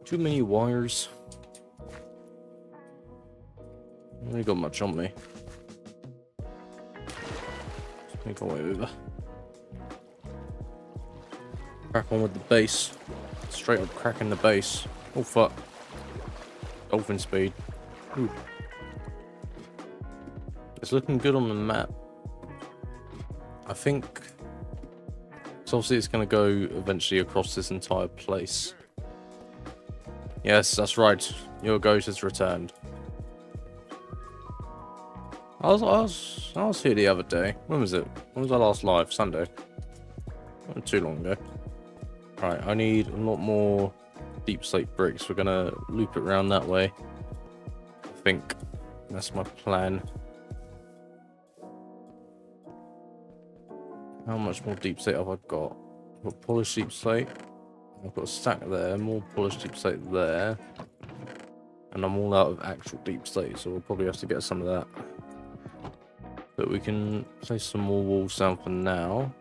Too many wires. I ain't got much on me. Just make our way over. Crack on with the base. Straight up cracking the base. Oh fuck. Dolphin speed. Ooh. It's looking good on the map. I think. So obviously it's going to go eventually across this entire place. Yes, that's right. Your goat has returned. I was here the other day. When was it? When was I last live? Sunday. Not too long ago. Right, I need a lot more deep slate bricks. We're gonna loop it around that way. I think that's my plan. How much more deep slate have I got? I've got polished deep slate. I've got a stack there, more polished deep slate there. And I'm all out of actual deep slate, so we'll probably have to get some of that. But we can place some more walls down for now.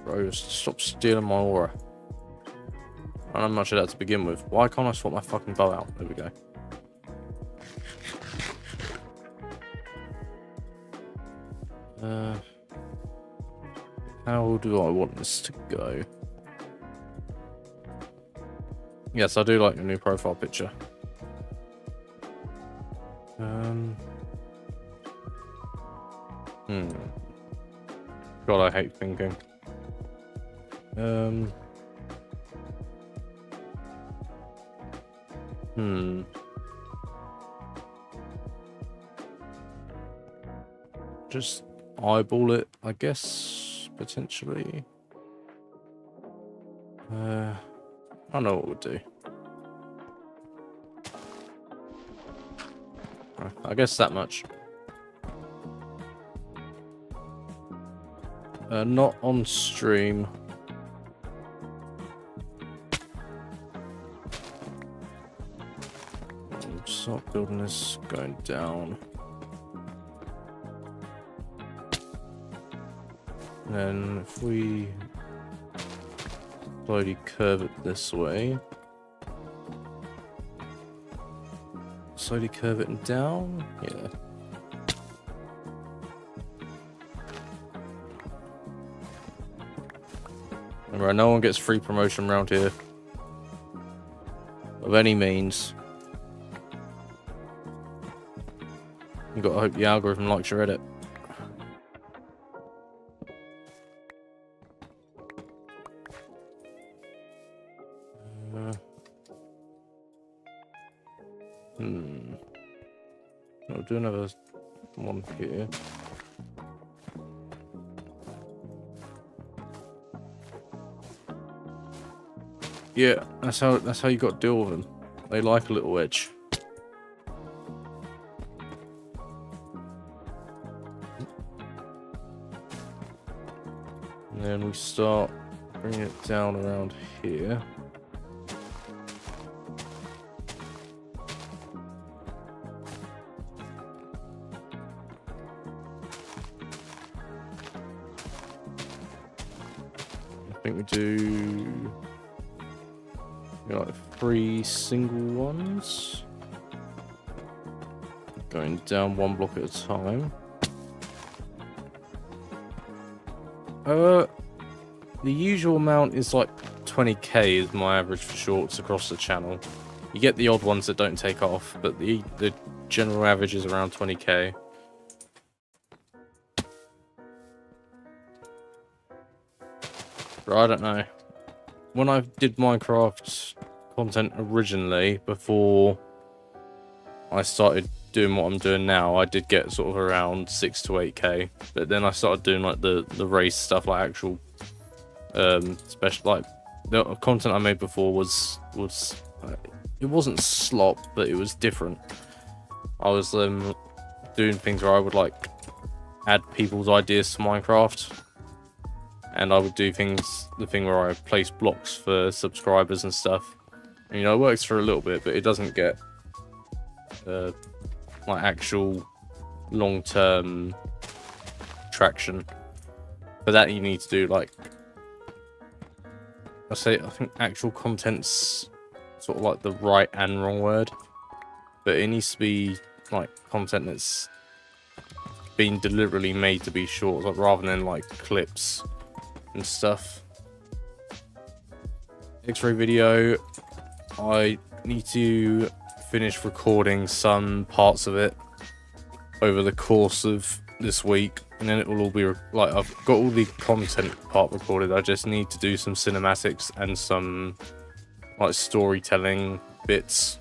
Bro, just stop stealing my aura. I don't have much of that to begin with. Why can't I swap my fucking bow out? There we go. How do I want this to go? Yes, I do like a new profile picture. God, I hate thinking. Just eyeball it, I guess, potentially. I know what we'll do. I guess that much. Not on stream. Start building this, going down. And then if we slowly curve it this way. Slowly curve it down. Yeah. Remember, no one gets free promotion around here. Of any means. You gotta hope the algorithm likes your edit. I'll do another one here. Yeah, that's how you got to deal with them. They like a little edge. And then we start bringing it down around here. I think we do like 3 single ones. Going down 1 block at a time. The usual amount is like 20k is my average for shorts across the channel. You get the odd ones that don't take off, but the general average is around 20k. But I don't know. When I did Minecraft content originally, before I started doing what I'm doing now, I did get sort of around 6 to 8k. But then I started doing like the race stuff, like actual special, like the content I made before was it wasn't slop, but it was different. I was doing things where I would like add people's ideas to Minecraft, and I would do the thing where I place blocks for subscribers and stuff. And, you know, it works for a little bit, but it doesn't get like actual long-term traction. For that, you need to do like, I think actual content's sort of like the right and wrong word, but it needs to be like content that's been deliberately made to be short, like, rather than like clips and stuff. X-ray video, I need to finish recording some parts of it over the course of this week, and then it will all be like, I've got all the content part recorded. I just need to do some cinematics and some like storytelling bits,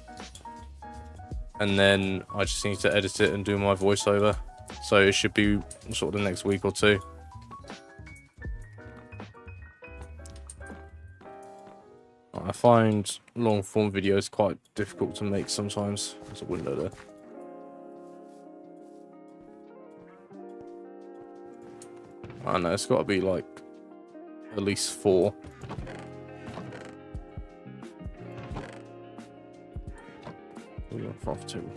and then I just need to edit it and do my voiceover. So it should be sort of the next week or two. I find long form videos quite difficult to make sometimes. There's a window there. I don't know, it's got to be like at least 4. We're going for 2.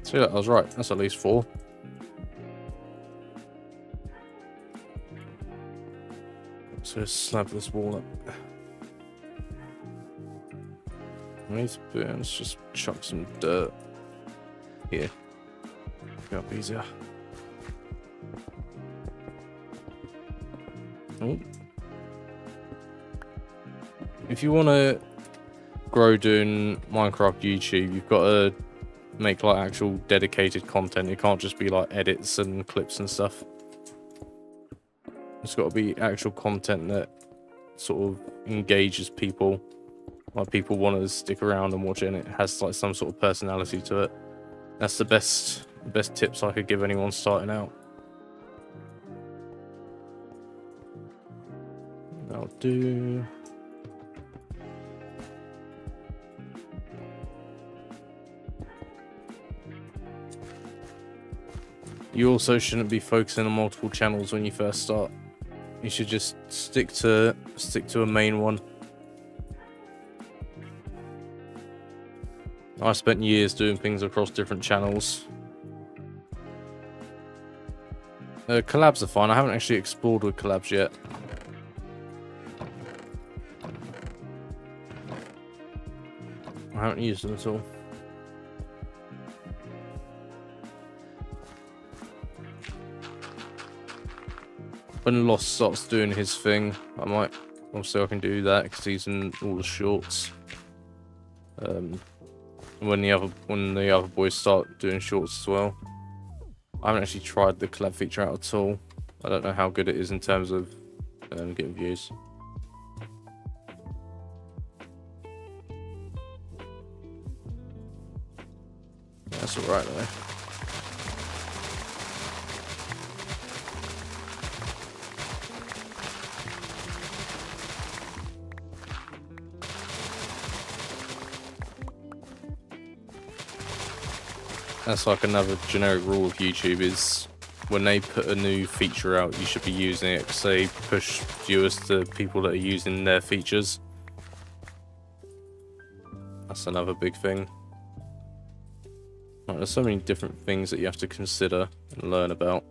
See that? I was right. That's at least 4. So slab this wall up. Let's just chuck some dirt here. Be up easier. Oh. If you want to grow doing Minecraft YouTube, you've got to make like actual dedicated content. It can't just be like edits and clips and stuff. It's got to be actual content that sort of engages people. Like people want to stick around and watch it, and it has like some sort of personality to it. That's the best tips I could give anyone starting out. I'll do. You also shouldn't be focusing on multiple channels when you first start. You should just stick to a main one. I spent years doing things across different channels. Collabs are fine. I haven't actually explored with collabs yet. I haven't used them at all. When Lost starts doing his thing, I might. Obviously, I can do that because he's in all the shorts. When the other boys start doing shorts as well. I haven't actually tried the collab feature out at all. I don't know how good it is in terms of getting views. That's alright though. That's like another generic rule of YouTube is when they put a new feature out, you should be using it because they push viewers to people that are using their features. That's another big thing. Like, there's so many different things that you have to consider and learn about.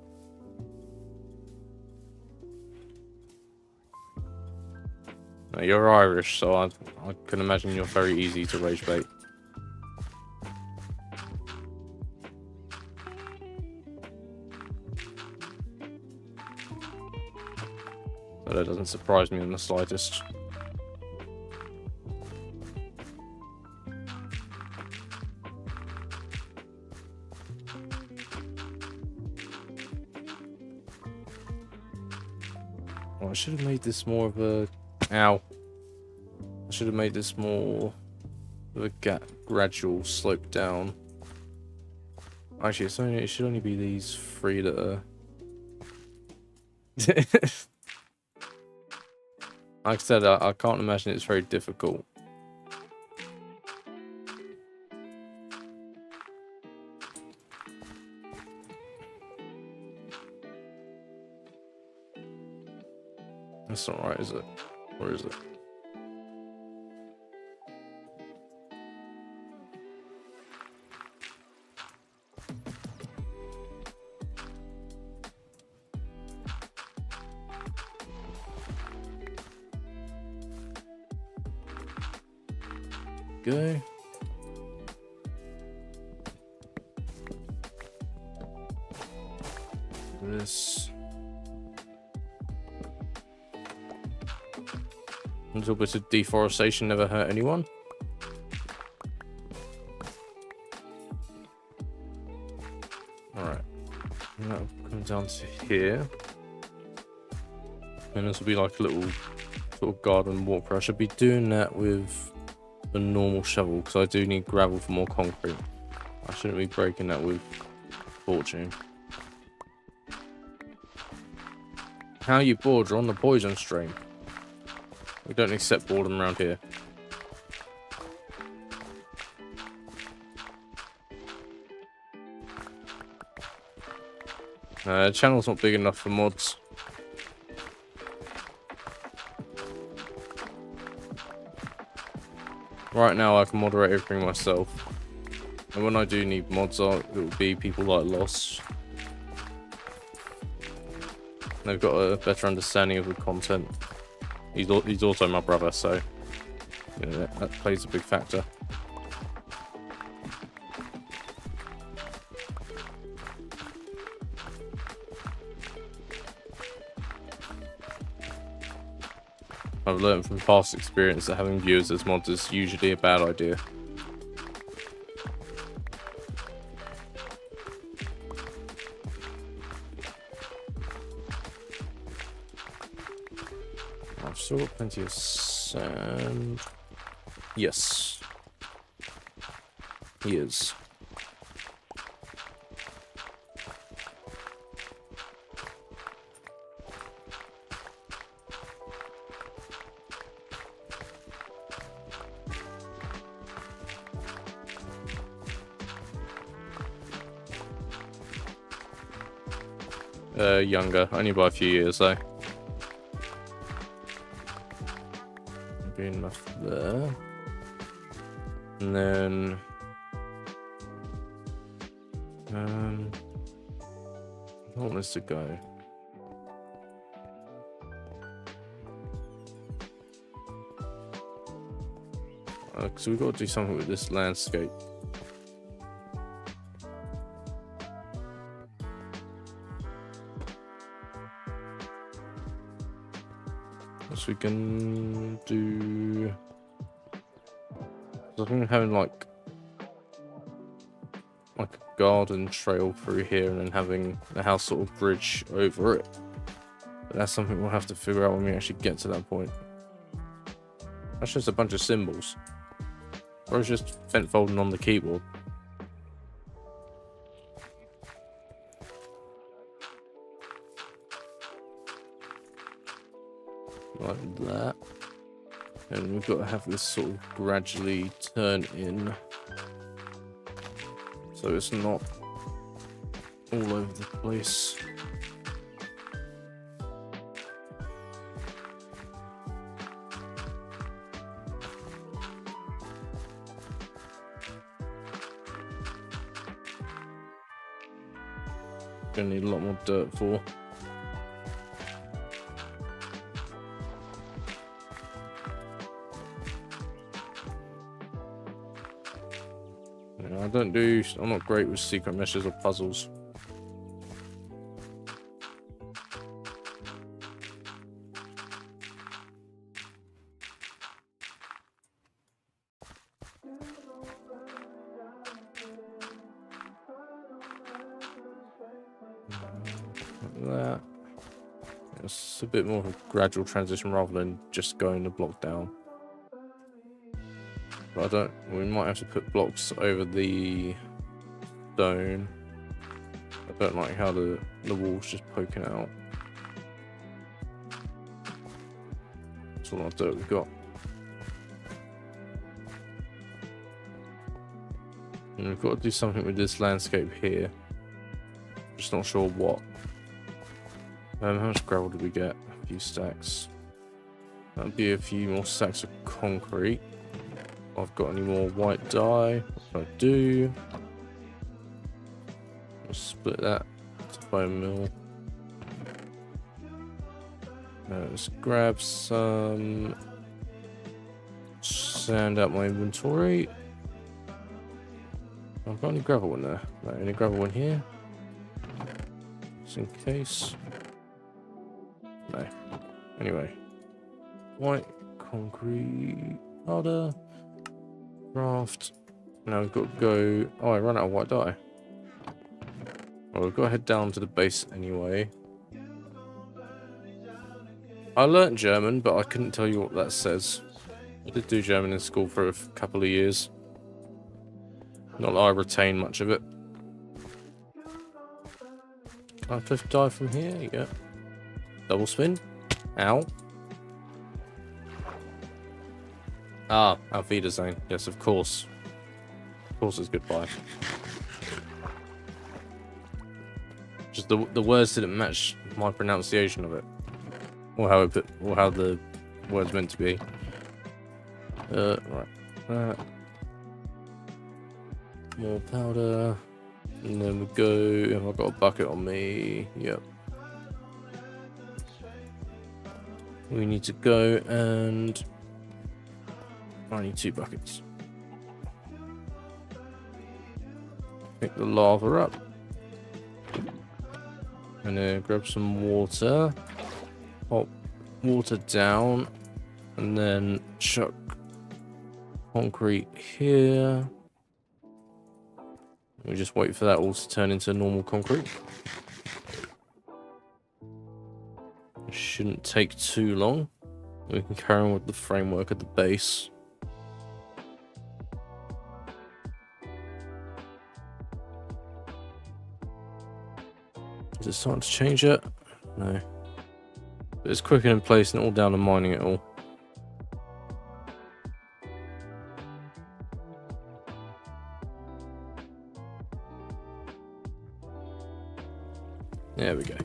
Now, you're Irish, so I can imagine you're very easy to rage bait. But that doesn't surprise me in the slightest. Oh, I should have made this more of a... Ow. I should have made this more of a gradual slope down. Actually, it should only be these 3 that are... Like I said, I can't imagine it's very difficult. That's not right, is it? Or is it? go. This. A little bit of deforestation never hurt anyone. Alright. And that'll come down to here. And this will be like a little sort of garden walker. I should be doing that with a normal shovel because I do need gravel for more concrete. I shouldn't be breaking that with fortune. How are you bored? You're on the poison stream. We don't accept boredom around here. The channel's not big enough for mods. Right now I can moderate everything myself. And when I do need mods, it will be people like Lost. They've got a better understanding of the content. He's also my brother, so you know, that plays a big factor. I've learned from past experience that having viewers as mods is usually a bad idea. I've still got plenty of sand. Yes. He is. Younger, only by a few years though. Be enough there. And then I want this to go. Because we've got to do something with this landscape. So we can do. I think having like a garden trail through here, and then having the house sort of bridge over it. But that's something we'll have to figure out when we actually get to that point. That's just a bunch of symbols, or it's just vent folding on the keyboard. Like that, and we've got to have this sort of gradually turn in so it's not all over the place. Gonna need a lot more dirt for. I'm not great with secret meshes or puzzles. Like that. It's a bit more of a gradual transition rather than just going the block down. But we might have to put blocks over the stone. I don't like how the wall's just poking out. That's all our dirt we've got. And we've got to do something with this landscape here. Just not sure what. How much gravel did we get? A few stacks. That'd be a few more stacks of concrete. I've got any more white dye? If I do, I'll split that to bone mill. Let's grab some sand out my inventory. I've got any gravel in there? No, any gravel in here? Just in case. No. Anyway. White concrete powder. Craft. Now we've got to go. Oh, I ran out of white dye. Well, we've got to head down to the base anyway. I learnt German, but I couldn't tell you what that says. I did do German in school for a couple of years. Not that I retain much of it. Can I cliff dive from here? Yeah. Double spin. Ow. Ah, Auf Wiedersehen. Yes, of course. Of course it's goodbye. Just the words didn't match my pronunciation of it. Or how the word's meant to be. Right. More powder. And then we go. Have I got a bucket on me? Yep. We need to go and I need 2 buckets. Pick the lava up. And then grab some water. Pop water down. And then chuck concrete here. We just wait for that all to turn into normal concrete. It shouldn't take too long. We can carry on with the framework at the base. Is it starting to change yet? No. But it's quicker in place and all down to mining it all. There we go.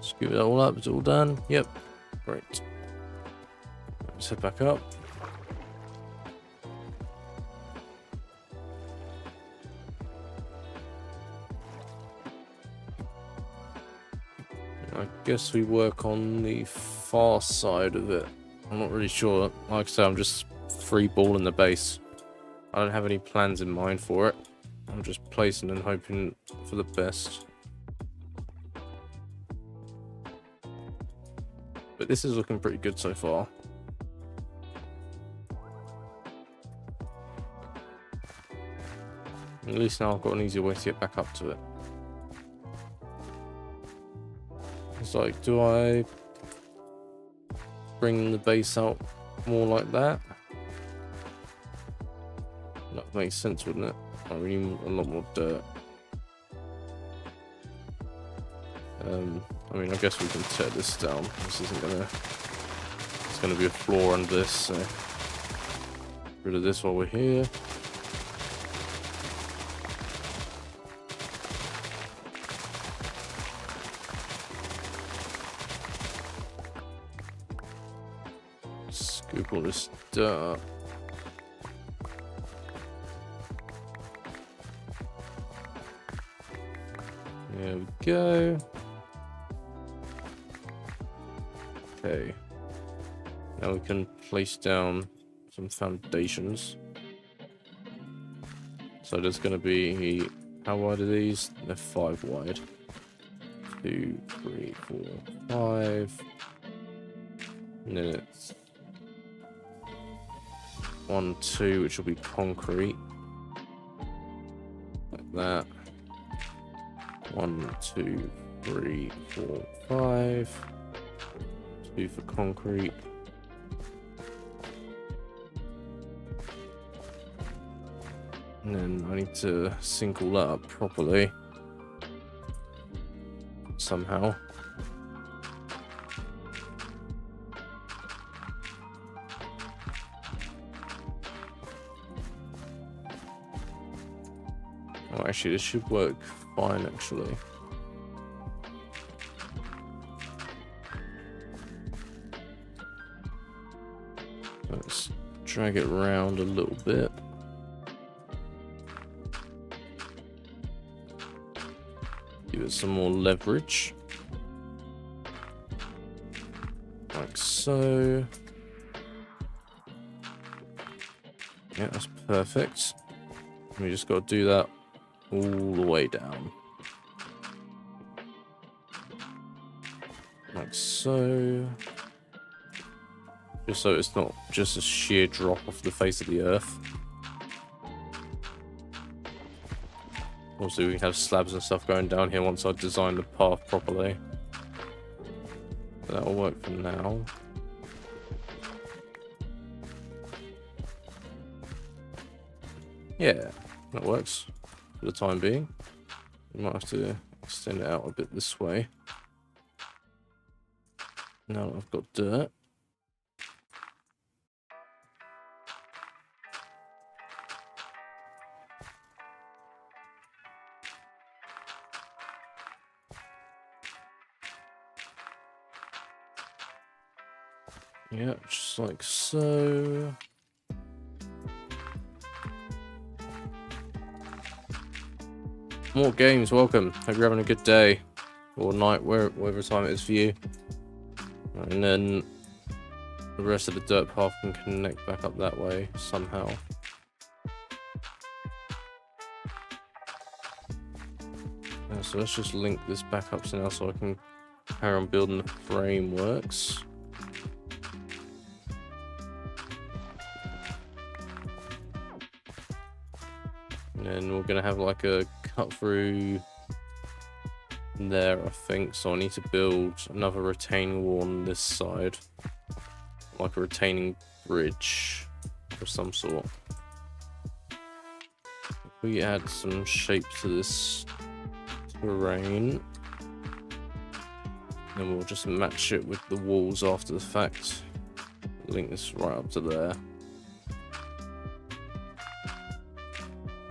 Scoop it all up, it's all done. Yep. Great. Let's head back up. I guess we work on the far side of it. I'm not really sure. Like I said, I'm just free balling the base. I don't have any plans in mind for it. I'm just placing and hoping for the best. But this is looking pretty good so far. At least now I've got an easier way to get back up to it. It's like, do I bring the base out more like that? That makes sense, wouldn't it? I need a lot more dirt. I mean, I guess we can tear this down. This isn't gonna... It's gonna be a floor under this, so... Get rid of this while we're here. Scoop all this dirt. There we go. Okay. Now we can place down some foundations. So there's going to be... How wide are these? They're 5 wide. 2, 3, 4, 5. And then it's 1, 2, which will be concrete. Like that. 1, 2, 3, 4, 5. 2 for concrete. And then I need to sink all that up properly. Somehow. Oh, actually, this should work fine, actually. Let's drag it around a little bit. Give it some more leverage. Like so. Yeah, that's perfect. We just got to do that all the way down. Like so. Just so it's not just a sheer drop off the face of the earth. Also, we have slabs and stuff going down here once I design the path properly. That'll work for now. Yeah, that works for the time being. We might have to extend it out a bit this way. Now that I've got dirt. Yeah, just like so. More games, welcome. Hope you're having a good day or night, whatever time it is for you. And then the rest of the dirt path can connect back up that way somehow. So let's just link this back up now so I can carry on building the frameworks. And then we're gonna have like a cut through there, I think. So I need to build another retaining wall on this side, like a retaining bridge of some sort. If we add some shape to this terrain, then we'll just match it with the walls after the fact. Link this right up to there.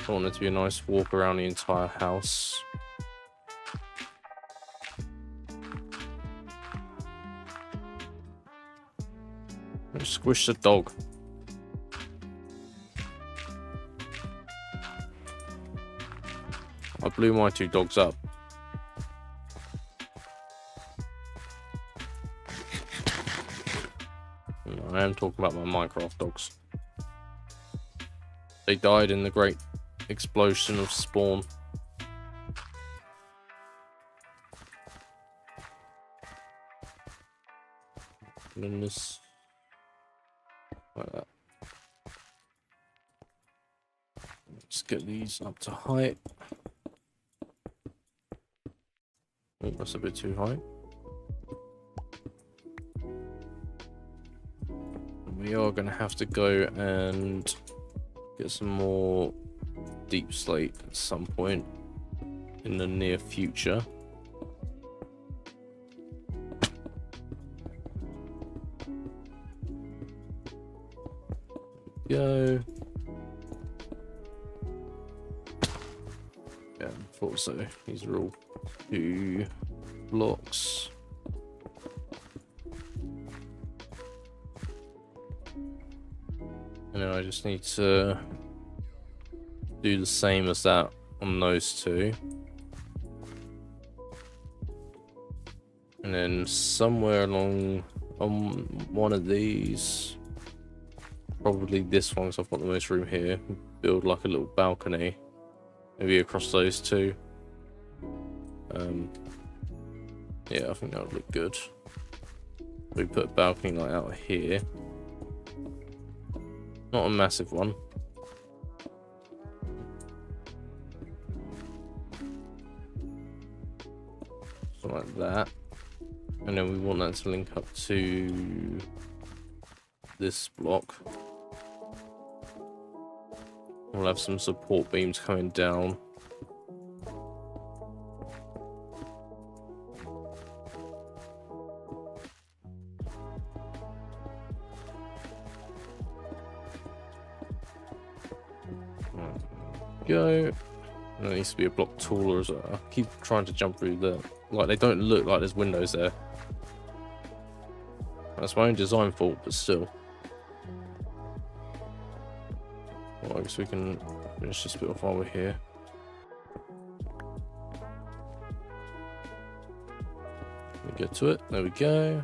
I want it to be a nice walk around the entire house. Let's squish the dog. I blew my two dogs up. No, I am talking about my Minecraft dogs. They died in the great explosion of spawn. And then this, like that. Let's get these up to height. Oh, that's a bit too high. We are going to have to go and get some more deep slate at some point in the near future. Go. Yeah, I thought so. These are all 2 blocks. And then I just need to do the same as that on those 2. And then somewhere along on one of these, probably this one, because I've got the most room here, build like a little balcony, maybe across those 2. Yeah, I think that would look good. We put a balcony like out here, not a massive one. Something like that. And then we want that to link up to this block. We'll have some support beams coming down. Go. And it needs to be a block taller as well. I keep trying to jump through the, like, they don't look like there's windows there. That's my own design fault, but still. Well, I guess we can finish this bit off while we're here. Let me get to it. There we go.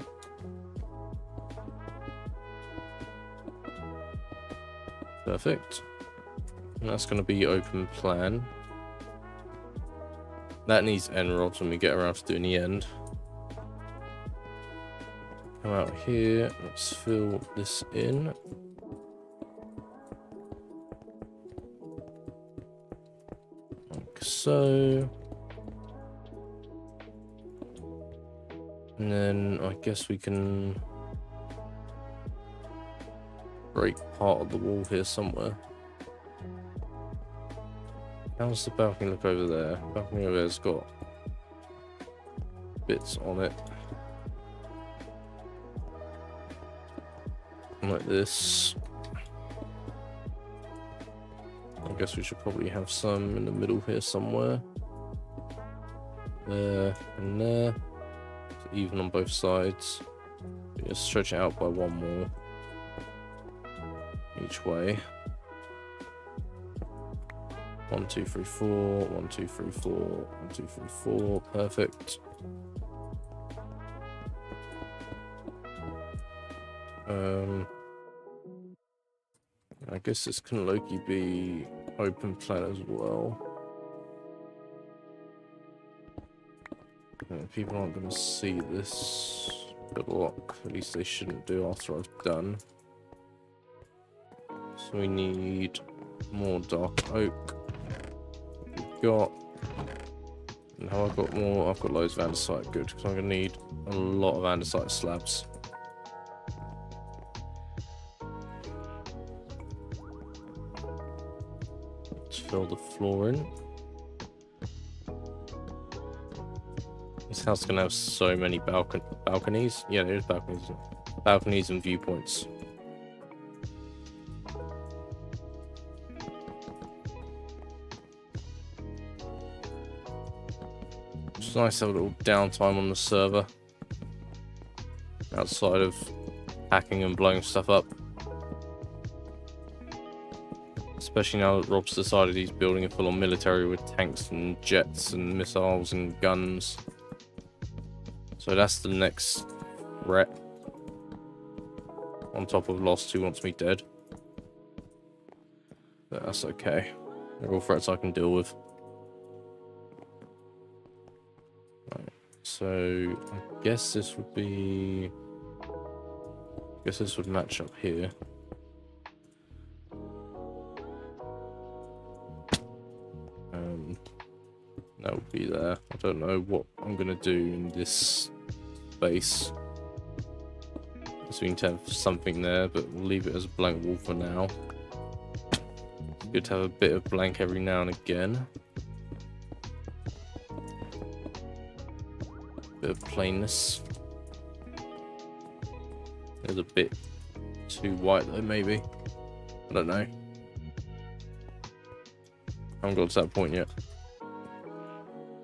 Perfect. And that's going to be open plan. That needs end rods when we get around to doing the end. Come out here. Let's fill this in. Like so. And then I guess we can break part of the wall here somewhere. How's the balcony look over there? Balcony over there's got bits on it. Like this. I guess we should probably have some in the middle here somewhere. There and there. So even on both sides. Just stretch it out by one more each way. 1, 2, 3, 4. 1, 2, 3, 4. 1, 2, 3, 4. Perfect. I guess this can low-key be open plan as well. People aren't going to see this block. At least they shouldn't do after I've done. So we need more dark oak. We've got. And how I've got more? I've got loads of andesite. Good, because I'm going to need a lot of andesite slabs. Let's fill the floor in. This house is going to have so many balconies. Yeah, there's balconies. Balconies and viewpoints. It's nice to have a little downtime on the server. Outside of hacking and blowing stuff up. Especially now that Rob's decided he's building a full-on military with tanks and jets and missiles and guns. So that's the next threat. On top of Lost, who wants me dead. But that's okay. They're all threats I can deal with. Right. So I guess this would be... I guess this would match up here. That would be there. I don't know what I'm going to do in this space. So we need to have something there, but we'll leave it as a blank wall for now. Good to have a bit of blank every now and again. Bit of plainness. There's a bit too white though, maybe. I don't know. I haven't got to that point yet.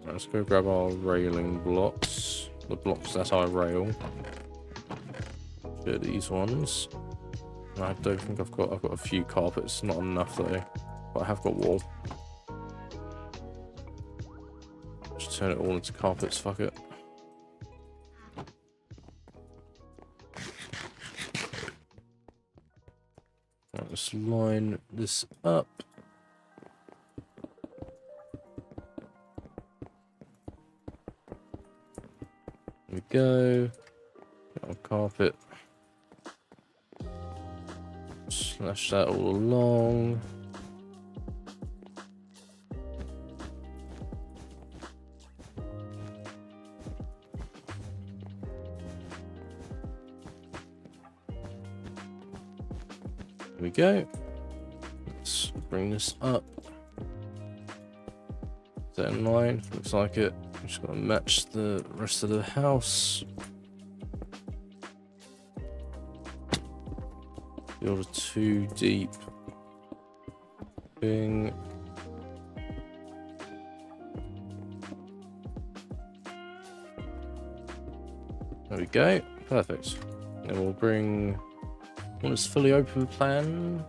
Right, let's go grab our railing blocks. The blocks that I rail. Share these ones. I don't think I've got a few carpets, not enough though. But I have got wool. Just turn it all into carpets, fuck it. Right, let's line this up. There we go. Got our carpet. Slash that all along. There we go. Let's bring this up. Is that in line? Looks like it. I'm just gonna match the rest of the house. Build a 2 deep thing. There we go. Perfect. Then we'll bring one that's fully open plan.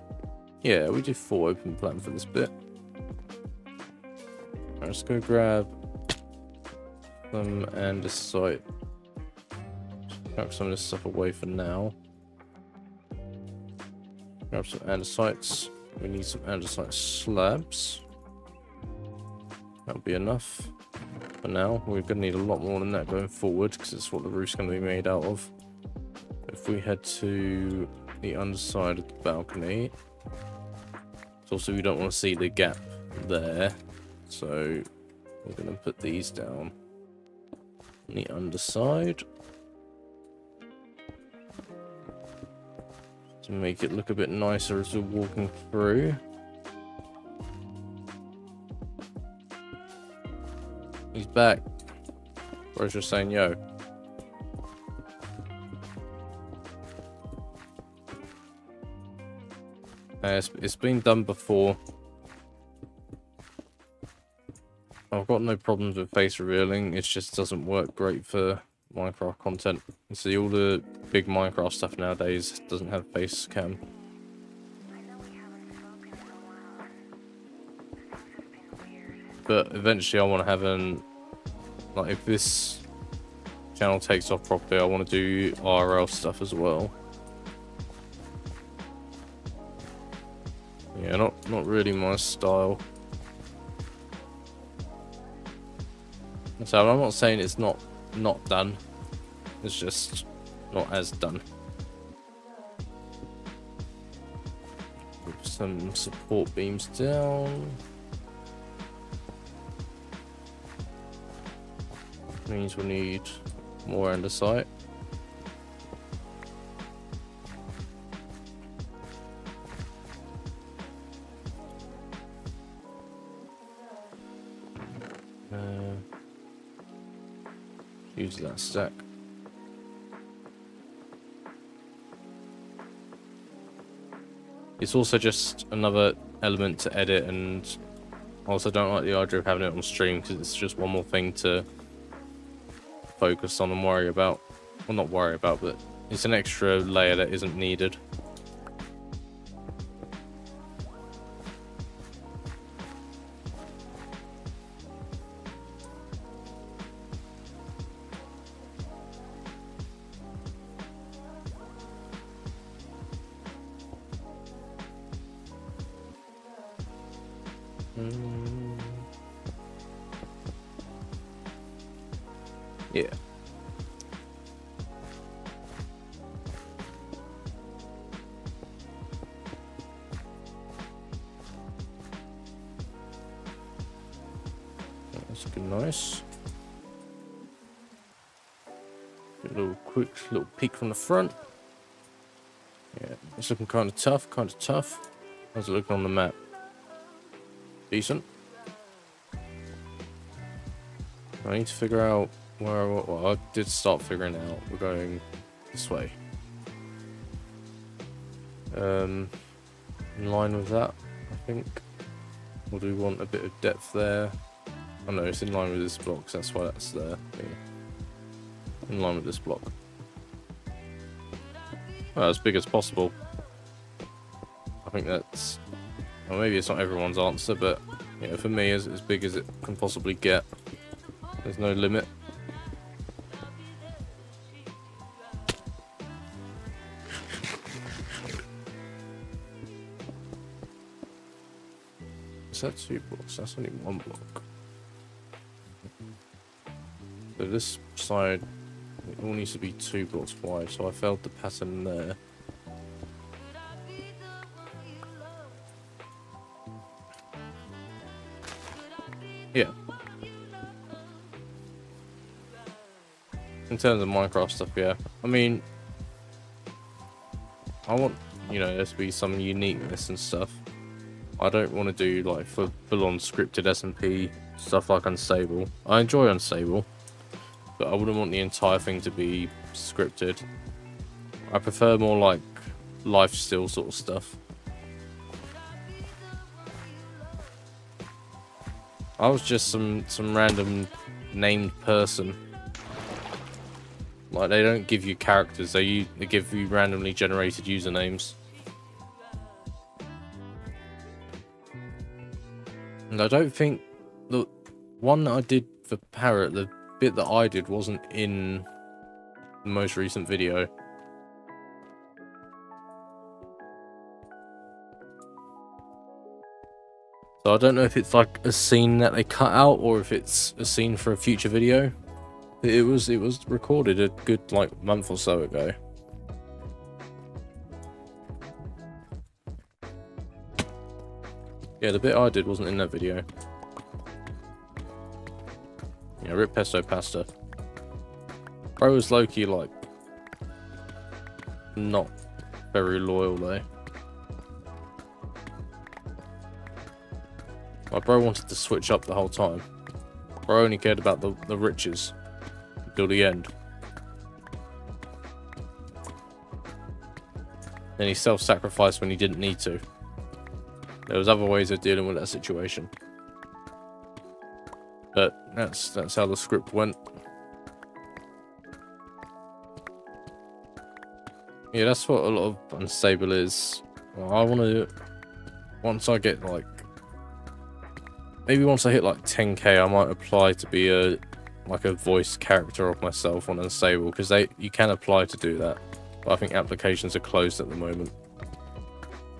Yeah, we do full open plan for this bit. Right, let's go grab them and decide. Grab some of this stuff away for now. Grab some andesites. We need some andesite slabs. That'll be enough for now. We're going to need a lot more than that going forward, because it's what the roof's going to be made out of. If we head to the underside of the balcony, also we don't want to see the gap there, so we're going to put these down on the underside to make it look a bit nicer as we're walking through. He's back. Bro's just saying yo. It's been done before. I've got no problems with face revealing. It just doesn't work great for Minecraft content. You see, all the big Minecraft stuff nowadays doesn't have face cam. But eventually I want to have like, if this channel takes off properly, I want to do IRL stuff as well. Yeah, not really my style. So I'm not saying it's not done. It's just not as done. Put some support beams down. Means we need more andesite. Use that stack. It's also just another element to edit, and I also don't like the idea of having it on stream because it's just one more thing to focus on and worry about. Well, not worry about, but it's an extra layer that isn't needed. Yeah. That's looking nice. Get a quick little peek from the front. Yeah, it's looking kind of tough, How's it looking on the map? Decent. I need to figure out where. Well, I did start figuring out. We're going this way. In line with that, I think. Or do we want a bit of depth there? Oh no, it's in line with this block, so that's why that's there. Yeah. In line with this block. Well, as big as possible. I think that's. Well, maybe it's not everyone's answer, but yeah, for me, as big as it can possibly get. There's no limit. Is that 2 blocks? That's only 1 block. So this side, it all needs to be 2 blocks wide, so I failed the pattern there. Yeah. In terms of Minecraft stuff, yeah. I mean, I want, you know, there to be some uniqueness and stuff. I don't want to do like full-on scripted SMP stuff like Unstable. I enjoy Unstable, but I wouldn't want the entire thing to be scripted. I prefer more like lifestyle sort of stuff. I was just some random named person. Like, they don't give you characters, they give you randomly generated usernames. And I don't think the one that I did for Parrot, the bit that I did wasn't in the most recent video. So I don't know if it's like a scene that they cut out or if it's a scene for a future video. It was recorded a good like month or so ago. Yeah, the bit I did wasn't in that video. Yeah, rip pesto pasta. Bro was low-key like not very loyal though. My bro wanted to switch up the whole time. Bro only cared about the riches until the end. Then he self-sacrificed when he didn't need to. There was other ways of dealing with that situation. But that's how the script went. Yeah, that's what a lot of Unstable is. Well, I want to, once I get like, maybe once I hit like 10k, I might apply to be a voice character of myself on Unstable, because you can apply to do that, but I think applications are closed at the moment.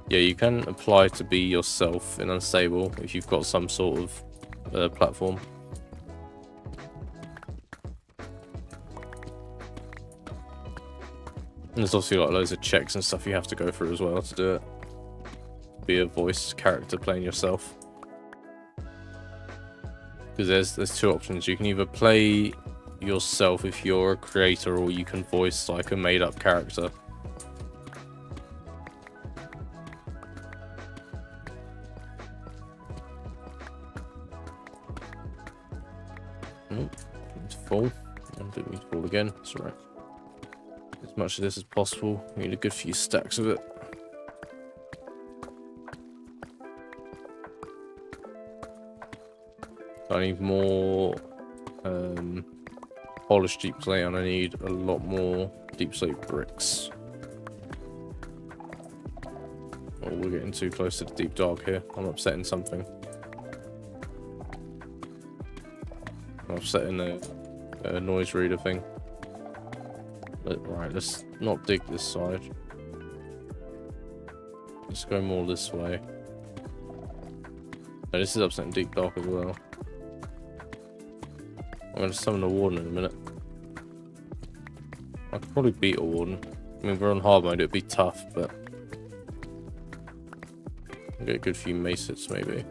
Yeah, you can apply to be yourself in Unstable if you've got some sort of platform. And there's obviously like loads of checks and stuff you have to go through as well to do it. Be a voice character playing yourself. Because there's two options. You can either play yourself if you're a creator, or you can voice like a made-up character. It's full. I didn't need to fall again. It's alright. As much of this as possible. We need a good few stacks of it. I need more polished deep slate, and I need a lot more deep slate bricks. Oh, we're getting too close to the deep dark here. I'm upsetting something. I'm upsetting a noise reader thing. Right, let's not dig this side. Let's go more this way. No, this is upsetting deep dark as well. I'm going to summon a warden in a minute. I could probably beat a warden. I mean, we're on hard mode, it'd be tough, but I'll get a good few mace hits maybe.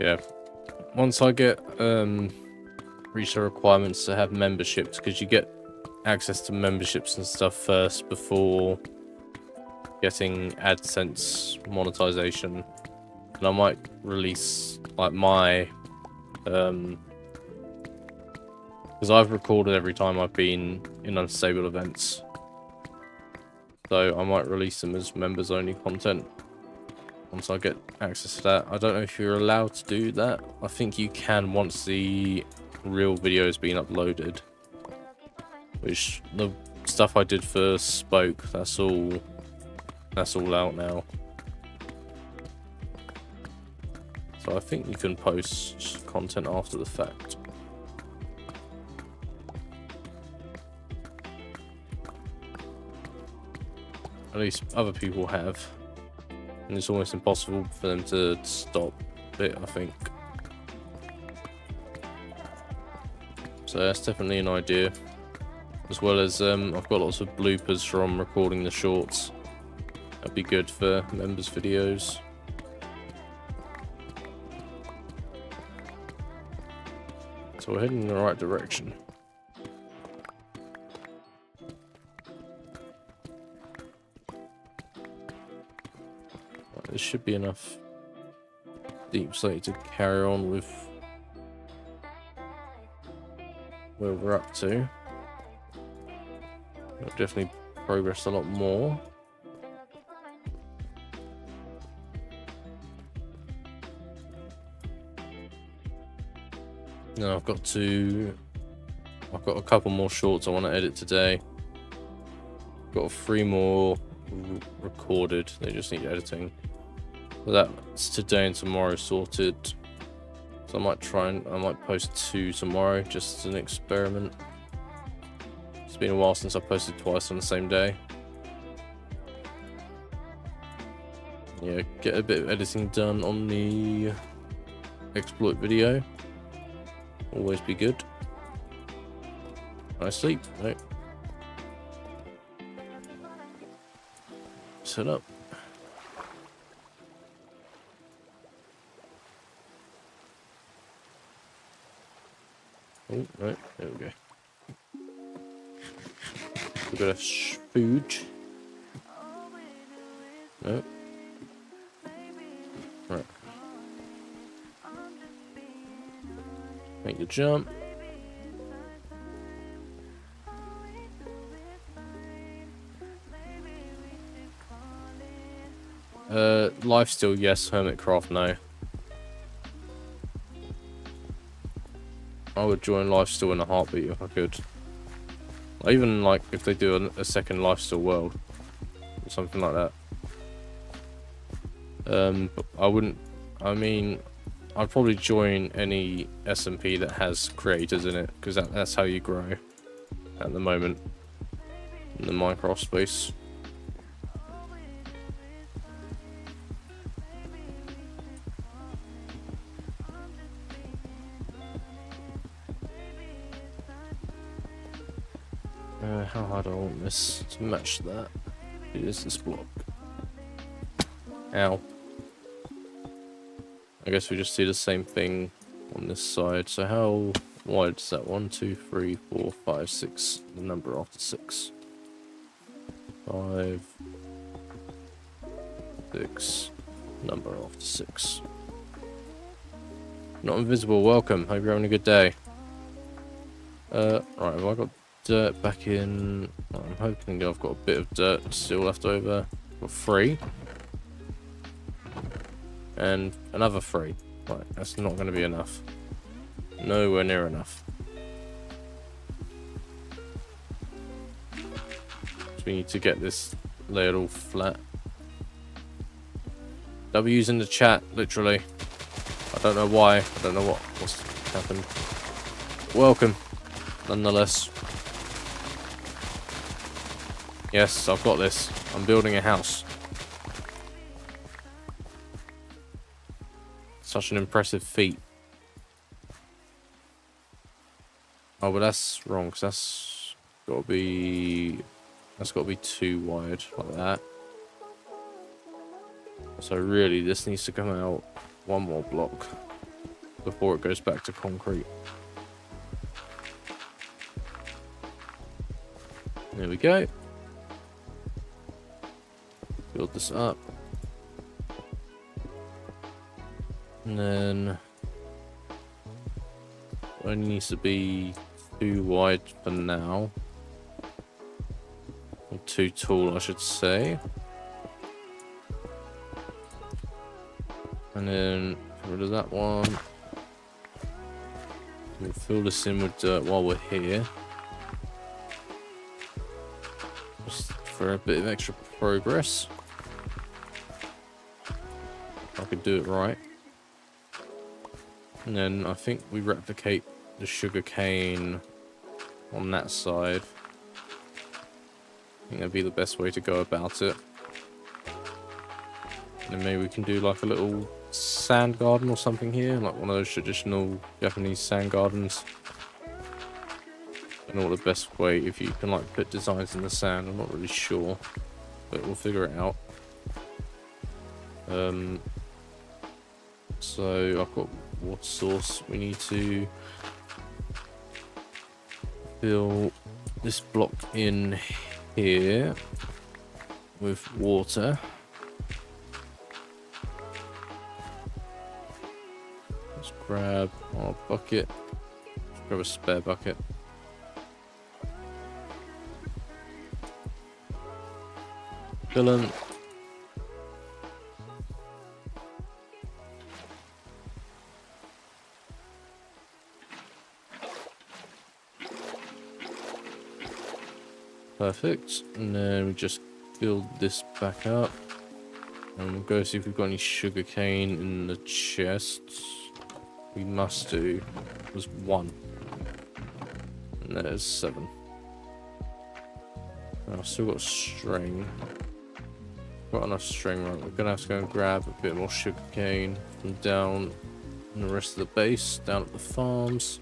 Yeah, once I get reach the requirements to have memberships, because you get access to memberships and stuff first before getting AdSense monetization, and I might release like my because I've recorded every time I've been in Unstable events, so I might release them as members only content once I get access to that. I don't know if you're allowed to do that. I think you can once the real video has been uploaded, which the stuff I did for Spoke, that's all out now. So I think you can post content after the fact. At least other people have. And it's almost impossible for them to stop it, I think. So that's definitely an idea. As well as I've got lots of bloopers from recording the shorts. That'd be good for members' videos. So we're heading in the right direction. There should be enough deep slate to carry on with where we're up to. We've definitely progressed a lot more. Now I've got a couple more shorts I want to edit today. Got 3 more recorded, they just need editing. So that's today and tomorrow sorted. So I might post 2 tomorrow, just as an experiment. It's been a while since I posted twice on the same day. Yeah, get a bit of editing done on the exploit video. Always be good. I sleep. No. Set up. Oh, right, there we go. A bit of food. No. Right. Make the jump. Lifesteal, yes. Hermitcraft, no. I would join Lifesteal in a heartbeat if I could. Even like if they do a second Lifesteal world or something like that. But I wouldn't. I mean, I'd probably join any SMP that has creators in it, because that's how you grow at the moment in the Minecraft space. How hard do I want this to match that? It is this block. Ow. I guess we just do the same thing on this side. So how wide is that? 1, 2, 3, 4, 5, 6. The number after 6. 5, 6. Number after 6. Not invisible. Welcome. Hope you're having a good day. Right. Have I got dirt back in? I'm hoping I've got a bit of dirt still left over. Got 3. And another 3. Right, that's not going to be enough. Nowhere near enough. So we need to get this layered all flat. W's in the chat, literally. I don't know why. I don't know what's happened. Welcome, nonetheless. Yes, I've got this. I'm building a house. Such an impressive feat. Oh, but that's wrong, because that's got to be too wide, like that. So really, this needs to come out 1 more block before it goes back to concrete. There we go. Build this up. And then it only needs to be too wide for now. Or too tall, I should say. And then get rid of that one. We'll fill this in with dirt while we're here. Just for a bit of extra progress. If I could do it right. And then I think we replicate the sugar cane on that side. I think that'd be the best way to go about it. And then maybe we can do like a little sand garden or something here, like one of those traditional Japanese sand gardens. I don't know what the best way, if you can like put designs in the sand, I'm not really sure, but we'll figure it out. So I've got water source. We need to fill this block in here with water. Let's grab our bucket. Let's grab a spare bucket. Fill in. Perfect. And then we just fill this back up. And we'll go see if we've got any sugar cane in the chests. we must do was 1. And there's 7. And I've still got string. Got enough string, right? We're gonna have to go and grab a bit more sugarcane from down in the rest of the base, down at the farms.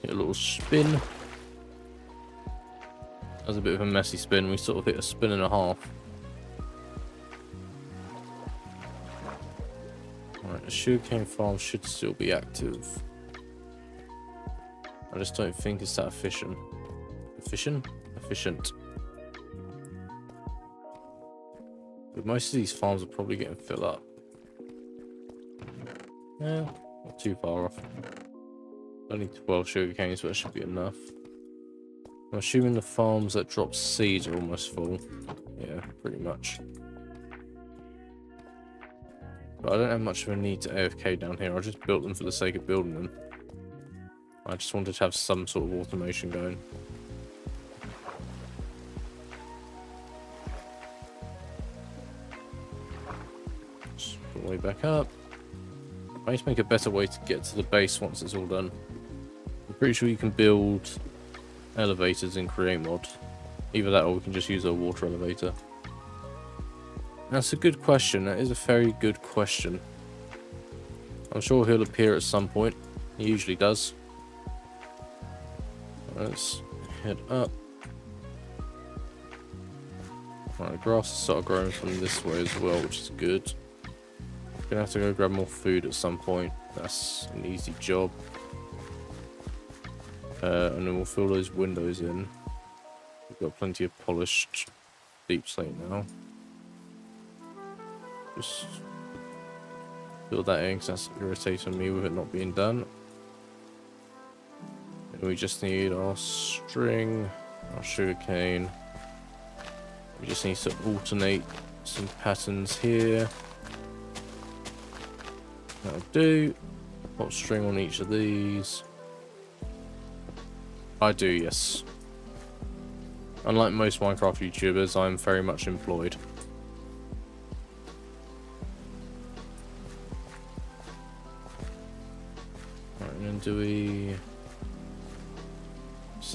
Hit a little spin. That was a bit of a messy spin. We sort of hit a spin and a half. Alright, the sugarcane farm should still be active. I just don't think it's that efficient. Efficient? Efficient. But most of these farms are probably getting filled up. Yeah, not too far off. Only 12 sugarcanes, but that should be enough. I'm assuming the farms that drop seeds are almost full. Yeah, pretty much. But I don't have much of a need to AFK down here. I just built them for the sake of building them. I just wanted to have some sort of automation going. Just put the way back up. I need to make a better way to get to the base once it's all done. I'm pretty sure you can build elevators in create mod. Either that or we can just use a water elevator. That's a good question. That is a very good question. I'm sure he'll appear at some point. He usually does. Let's head up. Right, the grass has started growing from this way as well, which is good. Gonna have to go grab more food at some point. That's an easy job. And then we'll fill those windows in. We've got plenty of polished deep slate now. Just fill that in because that's irritating me with it not being done. And we just need our string, our sugarcane. We just need to alternate some patterns here. That'll do. Put string on each of these. I do, yes. Unlike most Minecraft YouTubers, I'm very much employed. Right, and then do we...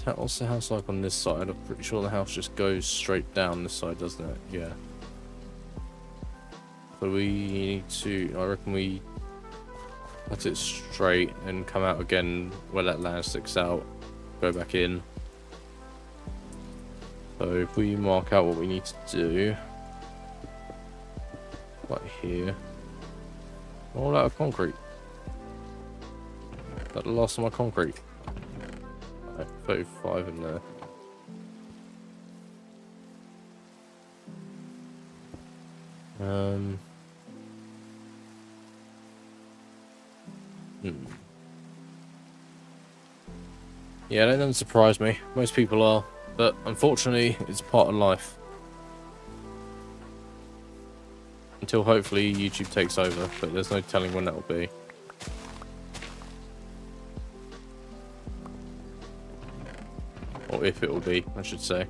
What's the house like on this side? I'm pretty sure the house just goes straight down this side, doesn't it? Yeah. So we need to... I reckon we cut it straight and come out again where that land sticks out. Go back in. So if we mark out what we need to do, like here, all out of concrete. Is that the last of my concrete? Right, 35 in there. Yeah, that doesn't surprise me. Most people are, but unfortunately, it's part of life. Until hopefully YouTube takes over, but there's no telling when that will be. Or if it will be, I should say.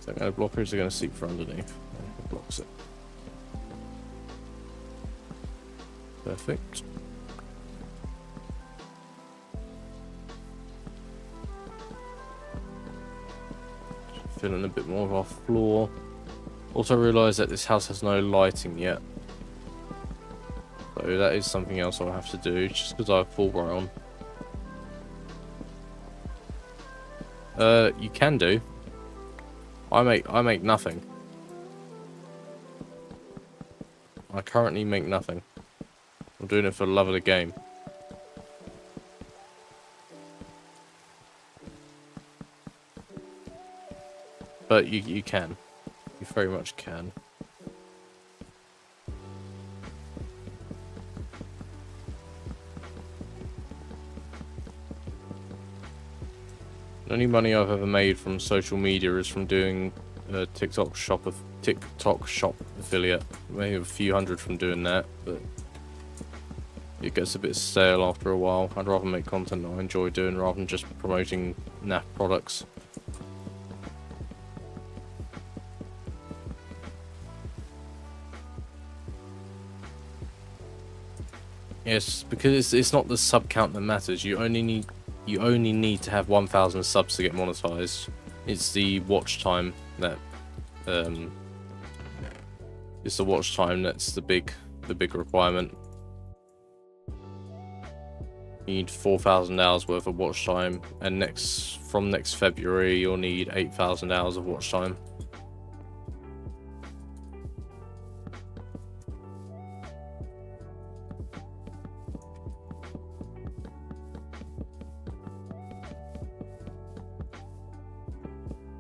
Is that going to block or is it going to seep for underneath? It blocks it. Perfect. Fill in a bit more of our floor. Also realise that this house has no lighting yet. So that is something else I'll have to do, just because I have full bright on. You can do. I make nothing. I currently make nothing. I'm doing it for the love of the game. But you can. You very much can. The only money I've ever made from social media is from doing a TikTok shop affiliate. Maybe a few hundred from doing that, but it gets a bit stale after a while. I'd rather make content that I enjoy doing rather than just promoting naff products. Yes, because it's not the sub count that matters. You only need to have 1,000 subs to get monetized. It's the watch time that it's the watch time that's the big requirement. You need 4,000 hours worth of watch time, and from next February you'll need 8,000 hours of watch time.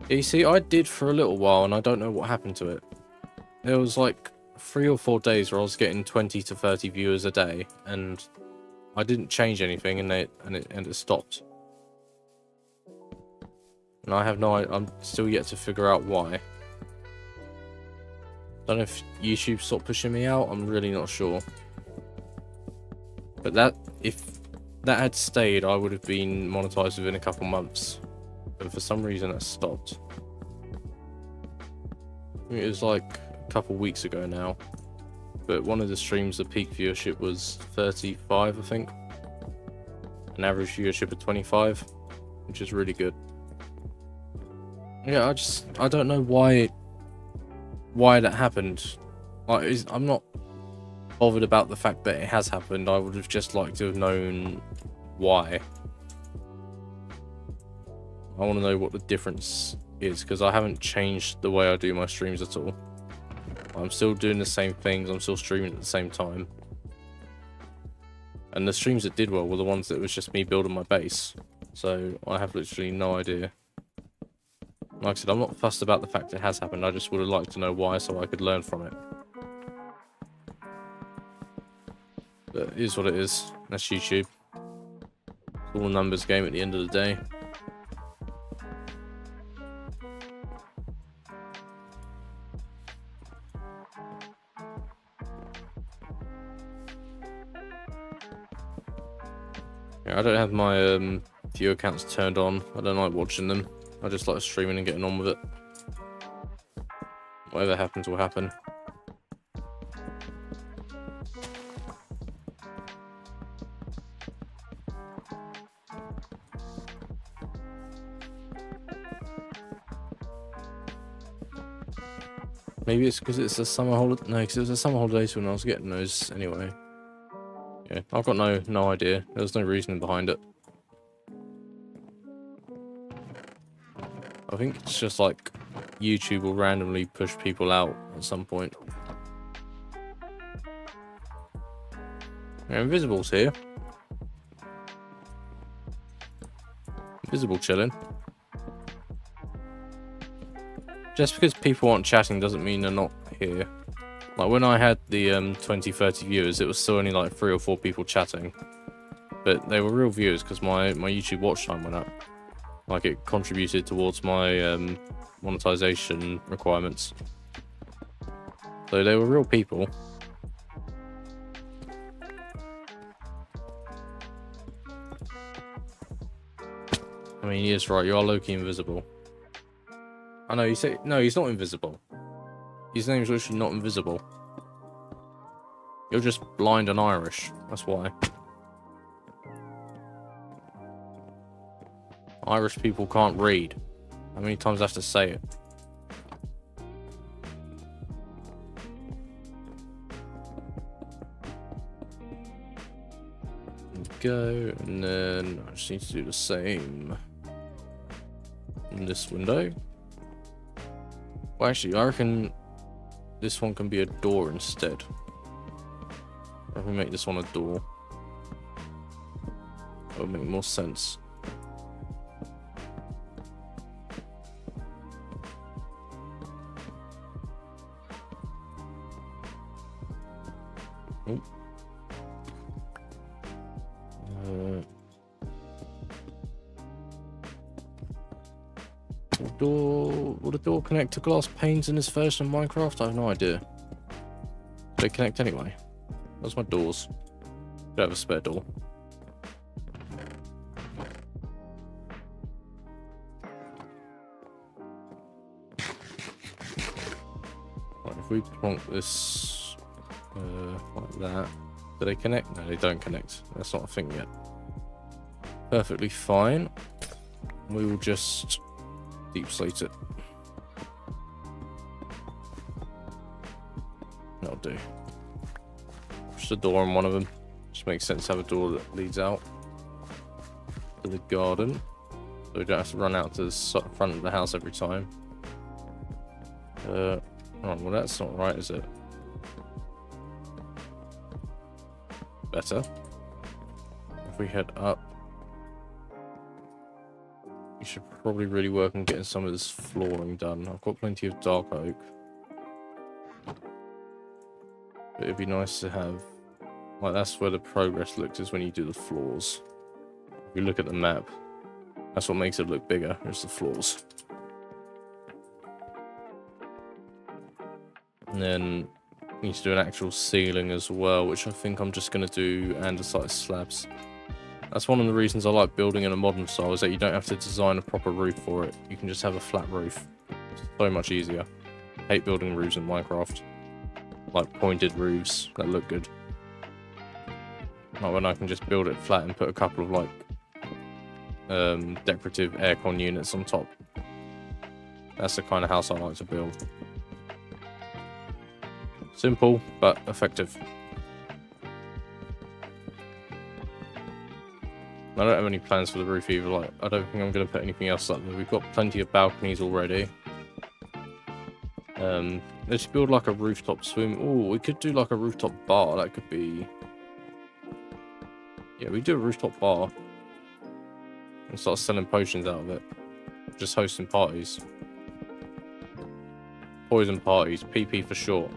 You see, I did for a little while, and I don't know what happened to it. There was like 3 or 4 days where I was getting 20 to 30 viewers a day, and I didn't change anything, and it stopped. And I'm still yet to figure out why. Don't know if YouTube stopped pushing me out. I'm really not sure. But if that had stayed, I would have been monetized within a couple months. But for some reason that stopped. It was like a couple weeks ago now. But one of the streams, the peak viewership was 35, I think. An average viewership of 25, which is really good. Yeah, I don't know why that happened. I'm not bothered about the fact that it has happened. I would have just liked to have known why. I want to know what the difference is, because I haven't changed the way I do my streams at all. I'm still doing the same things, I'm still streaming at the same time. And the streams that did well were the ones that was just me building my base. So I have literally no idea. Like I said, I'm not fussed about the fact it has happened, I just would have liked to know why so I could learn from it. But it is what it is, that's YouTube. It's all a numbers game at the end of the day. Yeah, I don't have my view accounts turned on. I don't like watching them. I just like streaming and getting on with it. Whatever happens will happen. Maybe it's because it's a summer holiday. No, because it was a summer holidays when I was getting those anyway. Yeah, I've got no idea. There's no reasoning behind it. I think it's just like YouTube will randomly push people out at some point. Yeah, Invisible's here. Invisible chilling. Just because people aren't chatting doesn't mean they're not here. Like when I had the 20-30 viewers, it was still only like 3 or 4 people chatting. But they were real viewers because my YouTube watch time went up. Like it contributed towards my monetization requirements. So they were real people. I mean, he is right, you are low-key invisible. I know, you say... No, he's not invisible. His name's literally not invisible. You're just blind and Irish. That's why. Irish people can't read. How many times I have to say it? Go, and then I just need to do the same in this window. Well, actually, I reckon this one can be a door instead. Or if we make this one a door, that would make more sense. Oh. Will the door connect to glass panes in this version of Minecraft? I have no idea. They connect anyway. That's my doors. Could have a spare door. Right, if we plonk this like that, do they connect? No, they don't connect. That's not a thing yet. Perfectly fine. We will just deep slate it. That'll do. Just a door on one of them. Just makes sense to have a door that leads out to the garden, so we don't have to run out to the front of the house every time. Oh, well, that's not right, is it? Better. If we head up, we should probably really work on getting some of this flooring done. I've got plenty of dark oak, but it'd be nice to have, like, that's where the progress looks, is when you do the floors. If you look at the map, that's what makes it look bigger, is the floors. And then we need to do an actual ceiling as well, which I think I'm just going to do andesite slabs. That's one of the reasons I like building in a modern style, is that you don't have to design a proper roof for it. You can just have a flat roof. It's so much easier. I hate building roofs in Minecraft. Like pointed roofs that look good. Like when I can just build it flat and put a couple of like decorative aircon units on top. That's the kind of house I like to build. Simple but effective. I don't have any plans for the roof either. Like, I don't think I'm going to put anything else up there. We've got plenty of balconies already. Let's build like a rooftop swim. Oh, we could do like a rooftop bar. That could be... Yeah, we do a rooftop bar. And start selling potions out of it. Just hosting parties. Poison parties. PP for short.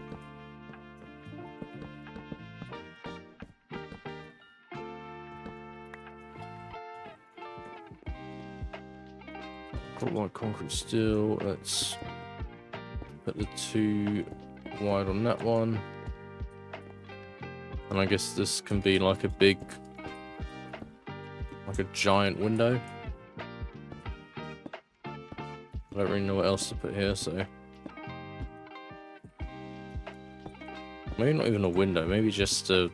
Got white concrete still. Let's put the 2 wide on that one. And I guess this can be like a big, like a giant window. I don't really know what else to put here, so maybe not even a window. Maybe just a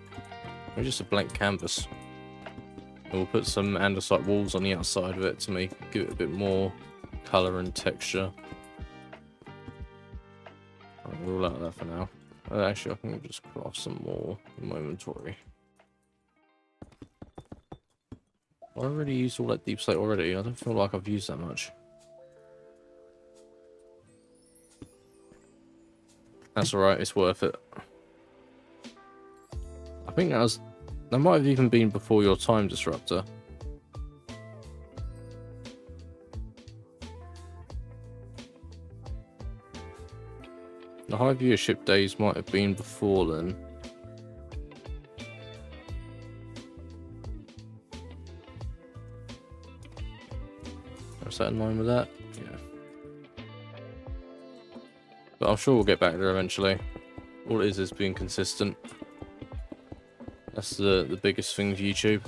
blank canvas. And we'll put some andesite walls on the outside of it to give it a bit more colour and texture. I'll rule out that for now. Actually, I can just craft some more in my inventory. I already used all that deep slate already. I don't feel like I've used that much. That's alright, it's worth it. I think that might have even been before your time disruptor. The high viewership days might have been before then. Is that in line with that? Yeah. But I'm sure we'll get back there eventually. All it is being consistent. That's the biggest thing with YouTube.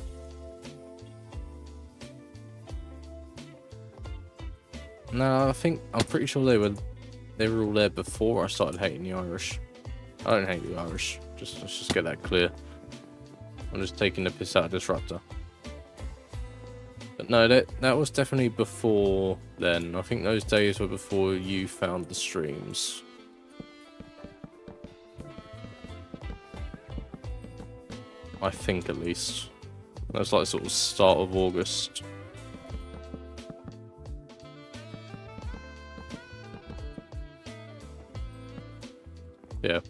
No, I'm pretty sure they were all there before I started hating the Irish. I don't hate the Irish. Let's just get that clear. I'm just taking the piss out of Disruptor. But no, that was definitely before then. I think those days were before you found the streams. I think, at least. That was like sort of start of August. Yeah.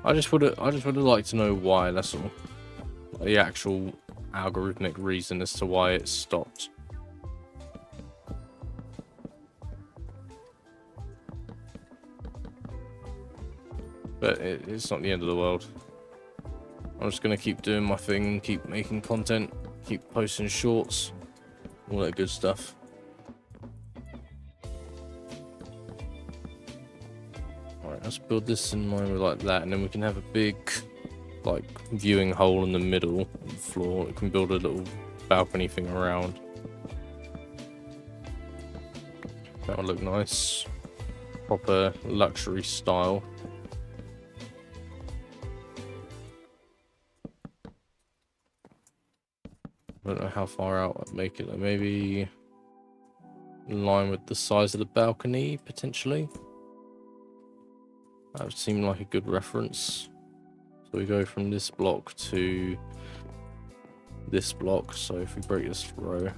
I just would have liked to know why, that's all. The actual algorithmic reason as to why it stopped. But it's not the end of the world. I'm just going to keep doing my thing, keep making content, keep posting shorts, all that good stuff. Alright, let's build this in line with like that, and then we can have a big like viewing hole in the middle of the floor. It can build a little balcony thing around. That would look nice. Proper luxury style. I don't know how far out I'd make it. Maybe in line with the size of the balcony, potentially. That would seem like a good reference. So we go from this block to this block. So if we break this row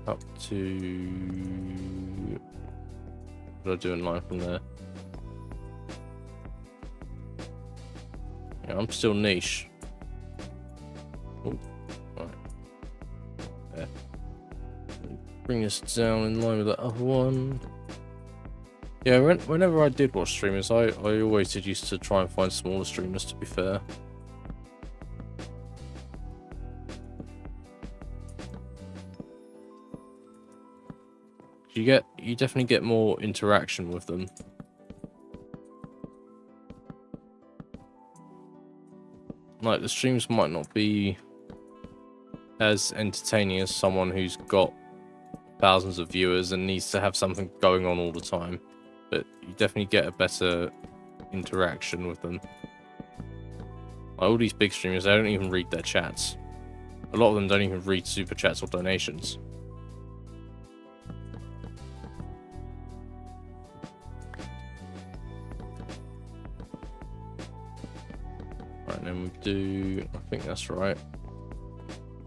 up to, what do I do in line from there? Yeah, I'm still niche. Oh, right. There. Bring this down in line with that other one. Yeah, whenever I did watch streamers, I always did used to try and find smaller streamers, to be fair. You definitely get more interaction with them. Like, the streams might not be as entertaining as someone who's got thousands of viewers and needs to have something going on all the time. But you definitely get a better interaction with them. Like, all these big streamers, they don't even read their chats. A lot of them don't even read super chats or donations. Right, and then we do, I think that's right.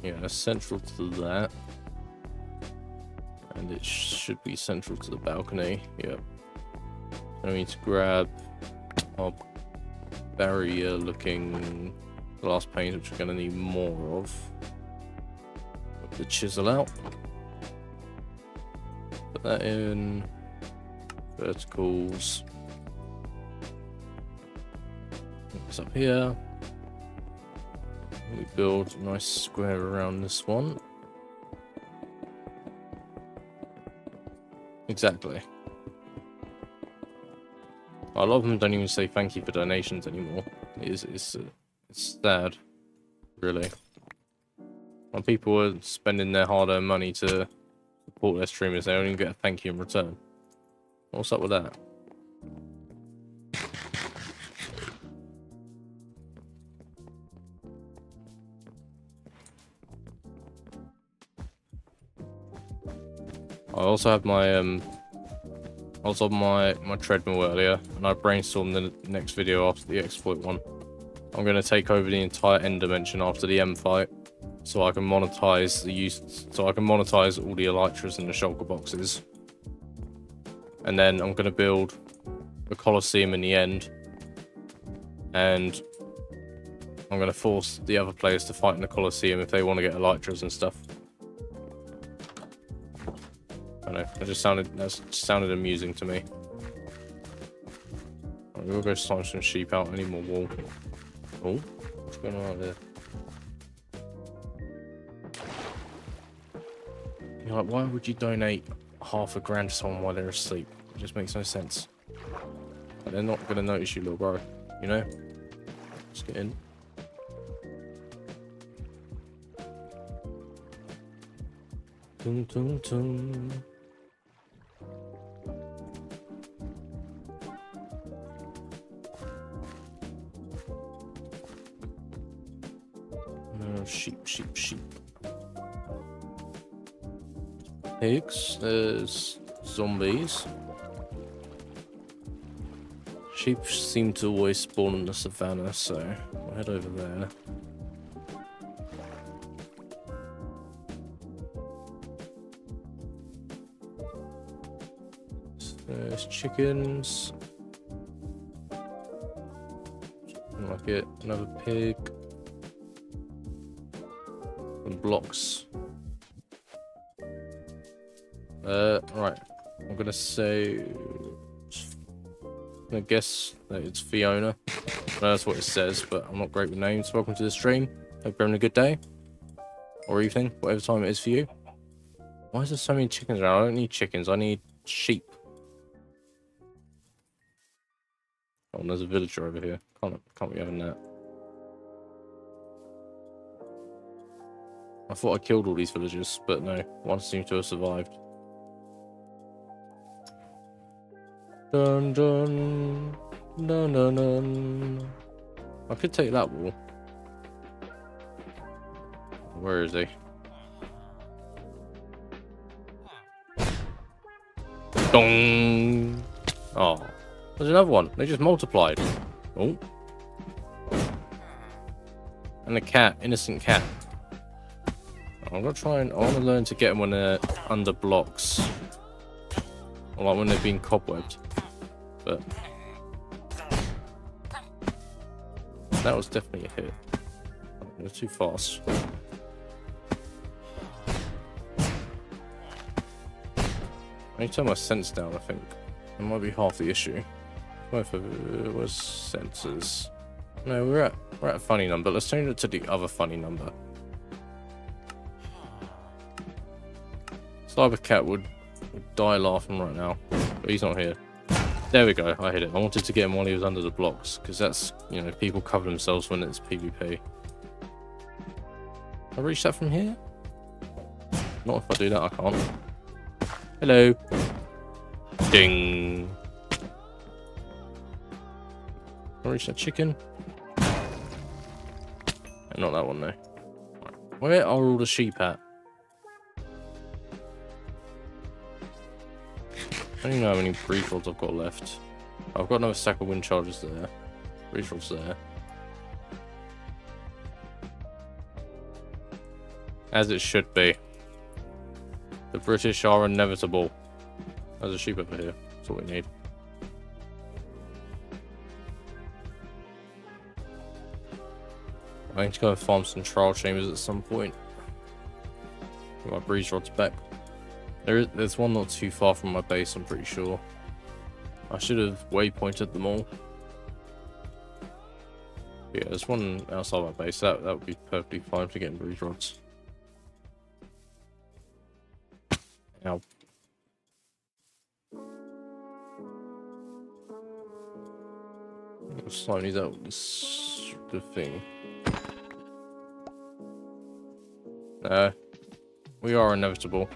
Yeah, central to that. And it should be central to the balcony. Yep. So we need to grab our barrier looking glass panes, which we're going to need more of. Put the chisel out. Put that in. Verticals. It's up here. We build a nice square around this one. Exactly. A lot of them don't even say thank you for donations anymore. It's sad, really. When people are spending their hard-earned money to support their streamers, they don't even get a thank you in return. What's up with that? I also have my my treadmill earlier, and I brainstormed the next video after the exploit one. I'm going to take over the entire end dimension after the M fight, so I can monetize all the elytras and the shulker boxes, and then I'm going to build a Colosseum in the end, and I'm going to force the other players to fight in the Colosseum if they want to get elytras and stuff. I know, that sounded amusing to me. Right, we'll go slime some sheep out. I need more wool. Oh, what's going on out there? You're like, why would you donate $500 to someone while they're asleep? It just makes no sense. But they're not gonna notice you, little bro. You know? Let's get in. Tum tum tum. Sheep. Pigs, there's zombies. Sheep seem to always spawn in the savannah, so we'll head over there. There's chickens. Like it, another pig. And blocks. Right. I'm gonna guess that it's Fiona. No, that's what it says, but I'm not great with names. Welcome to the stream. Hope you're having a good day. Or evening, whatever time it is for you. Why is there so many chickens around? I don't need chickens, I need sheep. Oh, and there's a villager over here. Can't be having that. I thought I killed all these villagers, but no, one seems to have survived. Dun dun dun dun dun. I could take that wall. Where is he? Dong! Oh, there's another one. They just multiplied. Oh. And a cat, innocent cat. I'm gonna try and I want to learn to get them when they're under blocks, or like when they're being cobwebbed. But that was definitely a hit. They're too fast. I need to turn my sense down. I think that might be half the issue. Where's sensors? No, we're at a funny number. Let's change it to the other funny number. Cyber Cat would die laughing right now, but he's not here. There we go. I hit it. I wanted to get him while he was under the blocks, because that's, you know, people cover themselves when it's PvP. I reach that from here? Not if I do that. I can't. Hello. Ding. Can I reach that chicken? Not that one though. Where are all the sheep at? I don't even know how many breeze rods I've got left. I've got another stack of wind charges there. Breeze rods there. As it should be. The British are inevitable. There's a sheep over here. That's what we need. I need to go and farm some trial chambers at some point. Get my breeze rods back. There's one not too far from my base, I'm pretty sure. I should have waypointed them all. But yeah, there's one outside my base. That would be perfectly fine for getting breeze rods. Ow. Slime needs out this the thing. We are inevitable.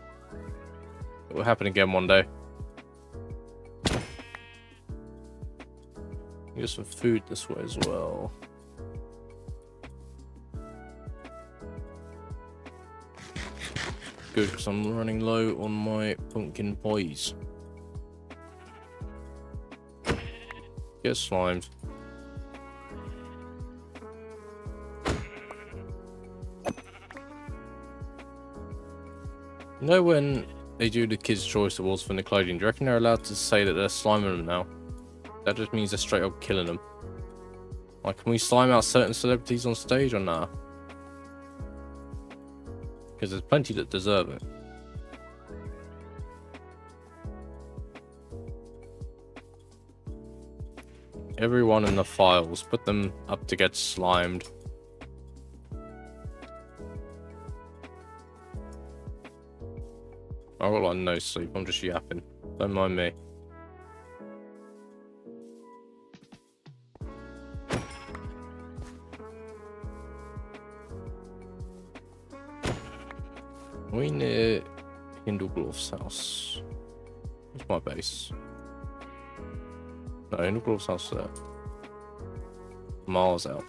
It will happen again one day. Get some food this way as well. Good, because I'm running low on my pumpkin pies. Get slimed. You know when they do the Kids' Choice Awards for Nickelodeon, do you reckon they're allowed to say that they're sliming them now? That just means they're straight up killing them. Like, can we slime out certain celebrities on stage or nah? Because there's plenty that deserve it. Everyone in the files, put them up to get slimed. I've got like no sleep, I'm just yapping. Don't mind me. We near Hindleglov's house. Where's my base? No, Hindleglov's house there. Miles out.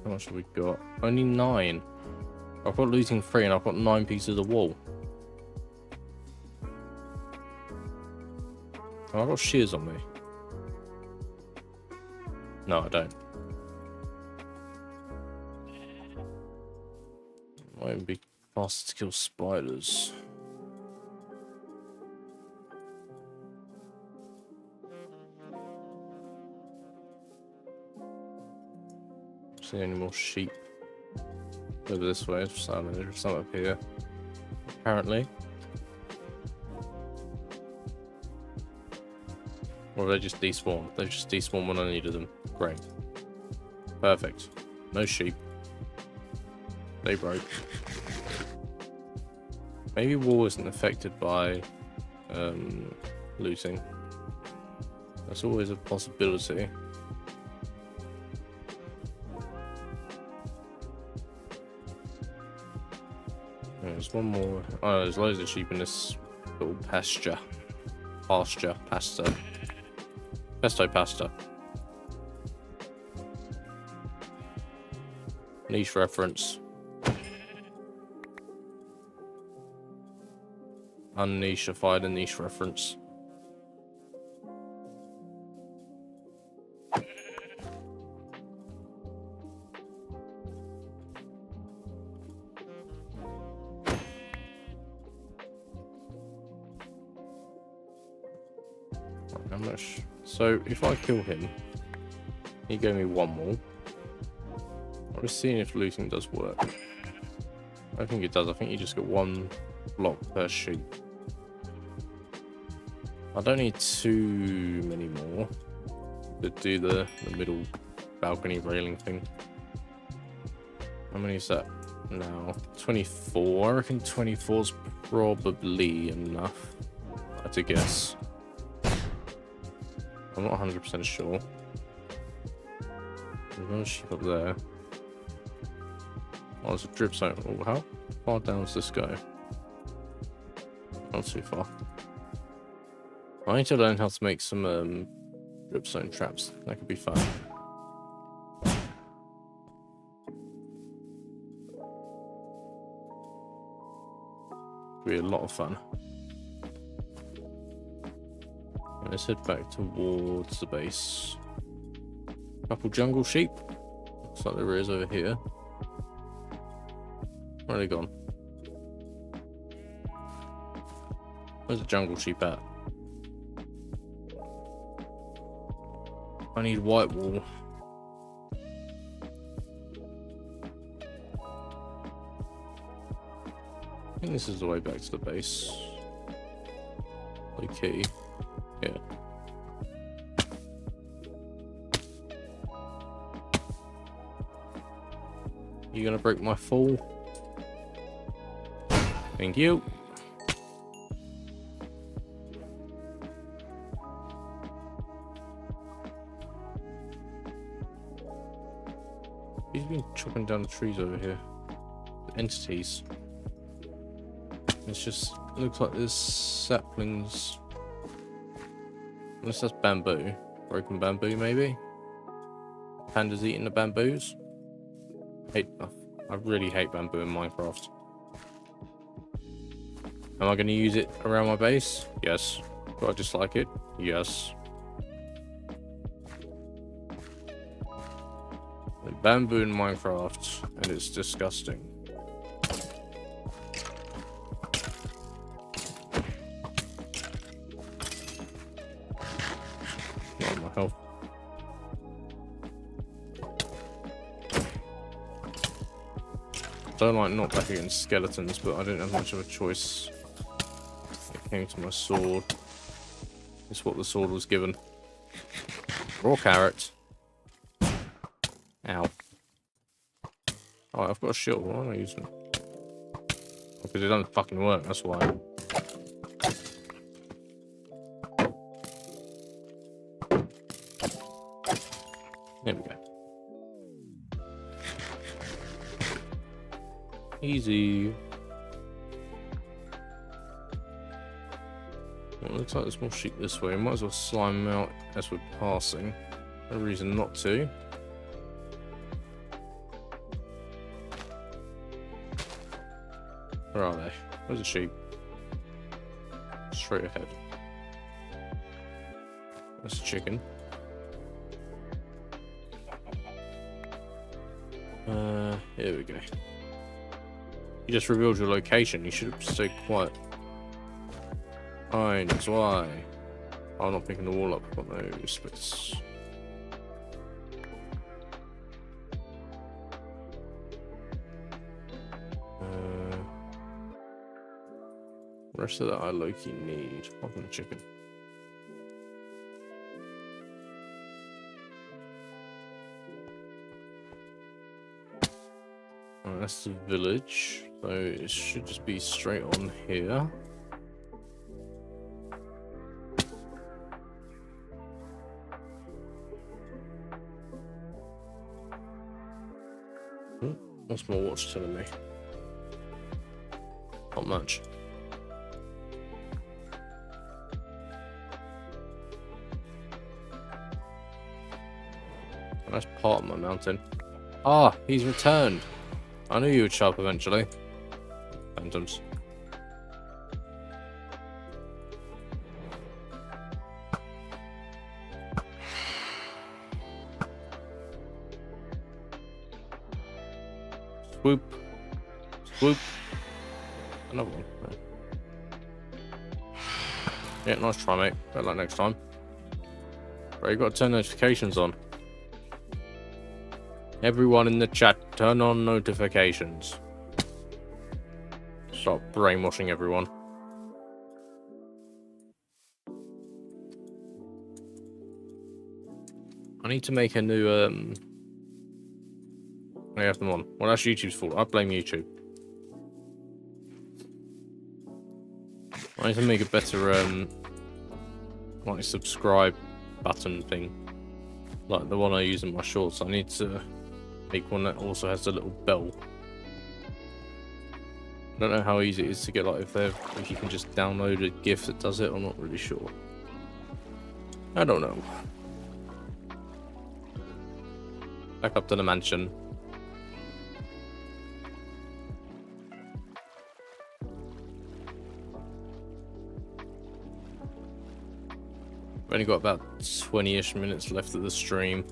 How much have we got? Only 9. I've got losing 3 and I've got 9 pieces of wool. Oh, I've got shears on me. No, I don't. Might be faster to kill spiders. See any more sheep? Over this way, there's some up here. Apparently. Or they just despawn. They just despawn when I needed them. Great. Perfect. No sheep. They broke. Maybe wall isn't affected by looting. That's always a possibility. There's one more. Oh, there's loads of sheep in this little pasture. Pesto pasta. Niche reference. Unnicheified a niche reference. How much? So if I kill him, he gave me one more. I'm just seeing if looting does work. I think it does. I think you just get one block per sheep. I don't need too many more to do the middle balcony railing thing. How many is that now? 24. I reckon 24 is probably enough. I had to guess. I'm not 100% sure. There's no sheep up there. Oh, there's a drip zone. Oh, how far down does this go? Not too far. I need to learn how to make some drip zone traps. That could be fun. Be a lot of fun. Let's head back towards the base. Couple jungle sheep. Looks like there is over here. Where are they gone? Where's the jungle sheep at? I need white wool. I think this is the way back to the base. Okay. Yeah. You gonna break my fall? Thank you. He's been chopping down the trees over here. The entities. It's just looks like there's saplings. Unless that's bamboo. Broken bamboo, maybe? Pandas eating the bamboos? I really hate bamboo in Minecraft. Am I going to use it around my base? Yes. Do I dislike it? Yes. Bamboo in Minecraft, and it's disgusting. Not my health. I don't like not back against skeletons, but I didn't have much of a choice. It came to my sword. It's what the sword was given. Raw carrot. Ow. Oh, I've got a shield. Why am I using it? Because it doesn't fucking work, that's why. There we go. Easy. Well, it looks like there's more sheep this way. Might as well slime them out as we're passing. No reason not to. Where are they? Where's the sheep? Straight ahead. That's a chicken. Here we go. You just revealed your location. You should have stayed quiet. Fine, that's why. I'm not picking the wall up. I've got no space. Rest of that I low-key need. Apart from the chicken. Right, that's the village, so it should just be straight on here. What's my watch telling me? Not much. That's part of my mountain. Ah, he's returned. I knew you would show up eventually. Phantoms. Swoop. Swoop. Another one. Right. Yeah, nice try, mate. Better luck next time. Right, you got to turn notifications on. Everyone in the chat, turn on notifications. Stop brainwashing everyone. I need to make a new, I have them on. Well, that's YouTube's fault. I blame YouTube. I need to make a better, like, subscribe button thing. Like the one I use in my shorts. I need to make one that also has a little bell. I don't know how easy it is to get, like, if you can just download a GIF that does it. I'm not really sure. I don't know. Back up to the mansion. We've only got about 20-ish minutes left of the stream.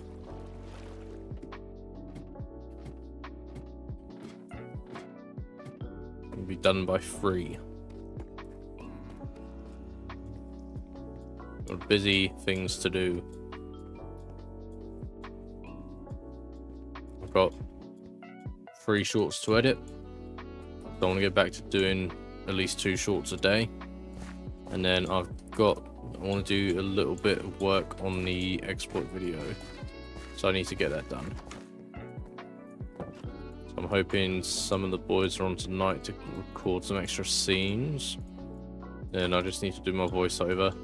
We'll be done by 3. Got busy things to do. I've got 3 shorts to edit. So I want to get back to doing at least 2 shorts a day. And then I want to do a little bit of work on the export video. So I need to get that done. So I'm hoping some of the boys are on tonight to record some extra scenes. Then I just need to do my voiceover.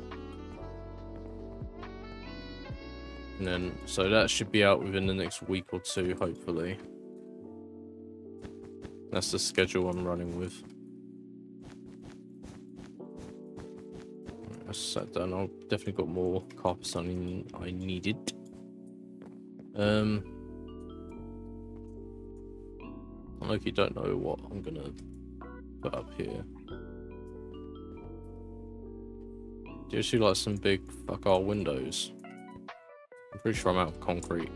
And then, so that should be out within the next week or 2, hopefully. That's the schedule I'm running with. I sat down. I've definitely got more carpets than I needed. I hope you don't know what I'm gonna put up here. Do you see like some big fuck all windows? I'm pretty sure I'm out of concrete.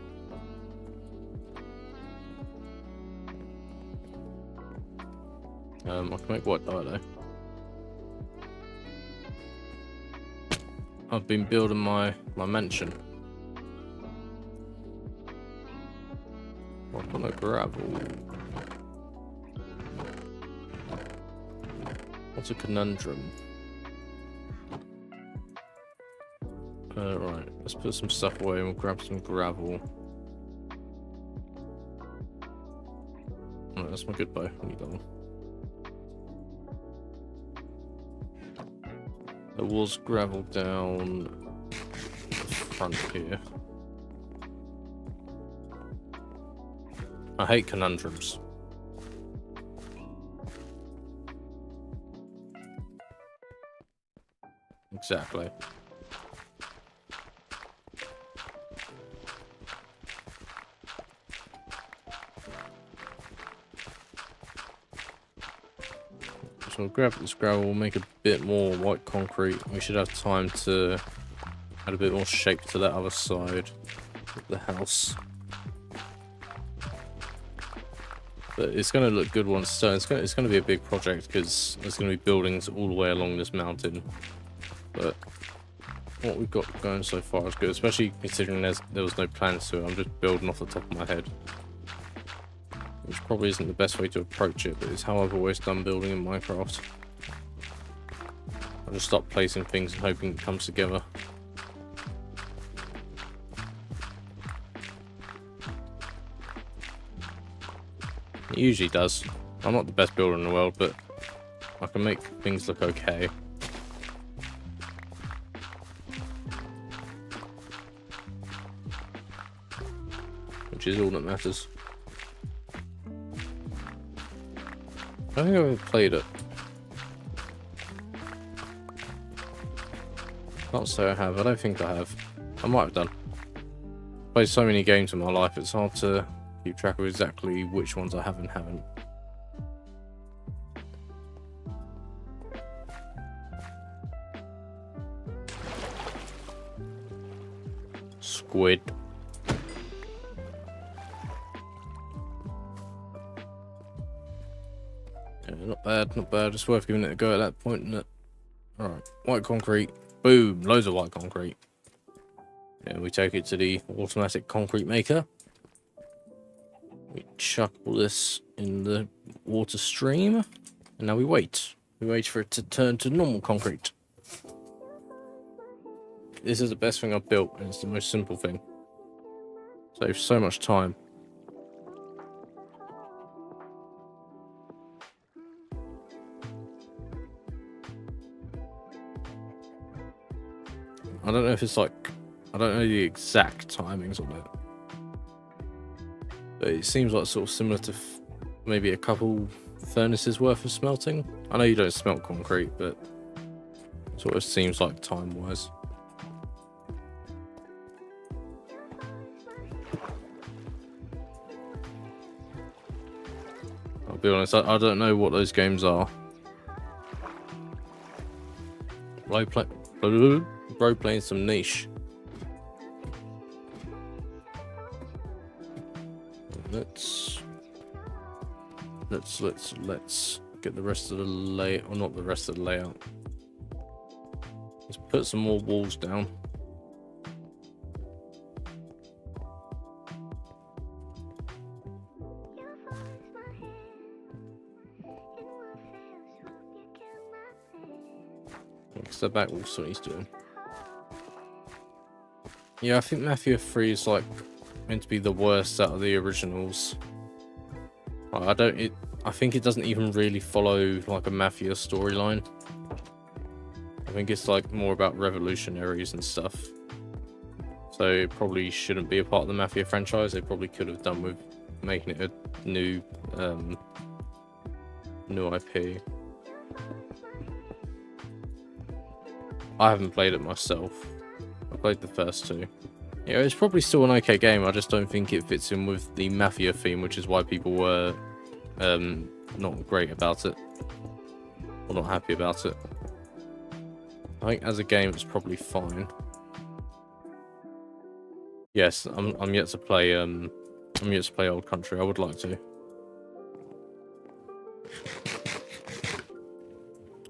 I can make white dye though. I've been building my mansion. I've got no gravel. What's a conundrum? Right, let's put some stuff away and we'll grab some gravel. Alright, that's my good bow. I need that one. There was gravel down the front here. I hate conundrums. Exactly. So we'll grab this gravel, we'll make a bit more white concrete. We should have time to add a bit more shape to that other side of the house. But it's going to look good once it's done. It's going to be a big project because there's going to be buildings all the way along this mountain. But what we've got going so far is good, especially considering there was no plans to it. I'm just building off the top of my head. Which probably isn't the best way to approach it, but it's how I've always done building in Minecraft. I just start placing things and hoping it comes together. It usually does. I'm not the best builder in the world, but I can make things look okay. Which is all that matters. I think I've ever played it. Can't say I have. I don't think I have. I might have done. Played so many games in my life, it's hard to keep track of exactly which ones I have and haven't. Squid. Yeah, not bad, not bad. It's worth giving it a go at that point, isn't it? Alright, white concrete. Boom, loads of white concrete. Yeah, we take it to the automatic concrete maker. We chuck all this in the water stream. And now we wait. We wait for it to turn to normal concrete. This is the best thing I've built, and it's the most simple thing. Saves so much time. I don't know if it's like... I don't know the exact timings on it. But it seems like sort of similar to maybe a couple furnaces worth of smelting. I know you don't smelt concrete, but it sort of seems like time-wise. I'll be honest, I don't know what those games are. Bro playing some niche. Let's get the rest of the layout, or not the rest of the layout. Let's put some more walls down. Step back, we'll see what he's doing. Yeah, I think Mafia 3 is like meant to be the worst out of the originals. I think it doesn't even really follow like a Mafia storyline. I think it's like more about revolutionaries and stuff. So it probably shouldn't be a part of the Mafia franchise. They probably could have done with making it a new IP. I haven't played it myself. I played the first two. Yeah, it's probably still an okay game. I just don't think it fits in with the Mafia theme, which is why people were not great about it. Or not happy about it. I think as a game it's probably fine. Yes, I'm yet to play Old Country. I would like to.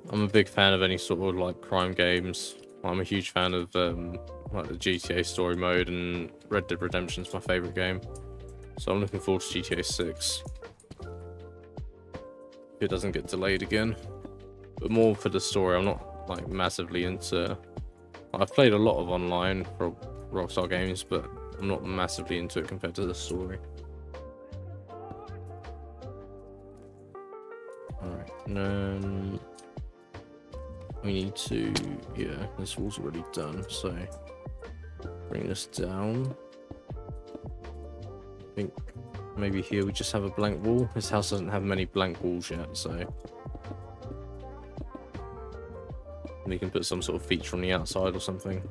I'm a big fan of any sort of like crime games. I'm a huge fan of like the GTA story mode, and Red Dead Redemption is my favorite game. So I'm looking forward to GTA 6. If it doesn't get delayed again. But more for the story. I'm not like massively into... I've played a lot of online for Rockstar games, but I'm not massively into it compared to the story. Alright, and then we need to... Yeah, this wall's already done, so bring this down. I think maybe here we just have a blank wall. This house doesn't have many blank walls yet, so we can put some sort of feature on the outside or something.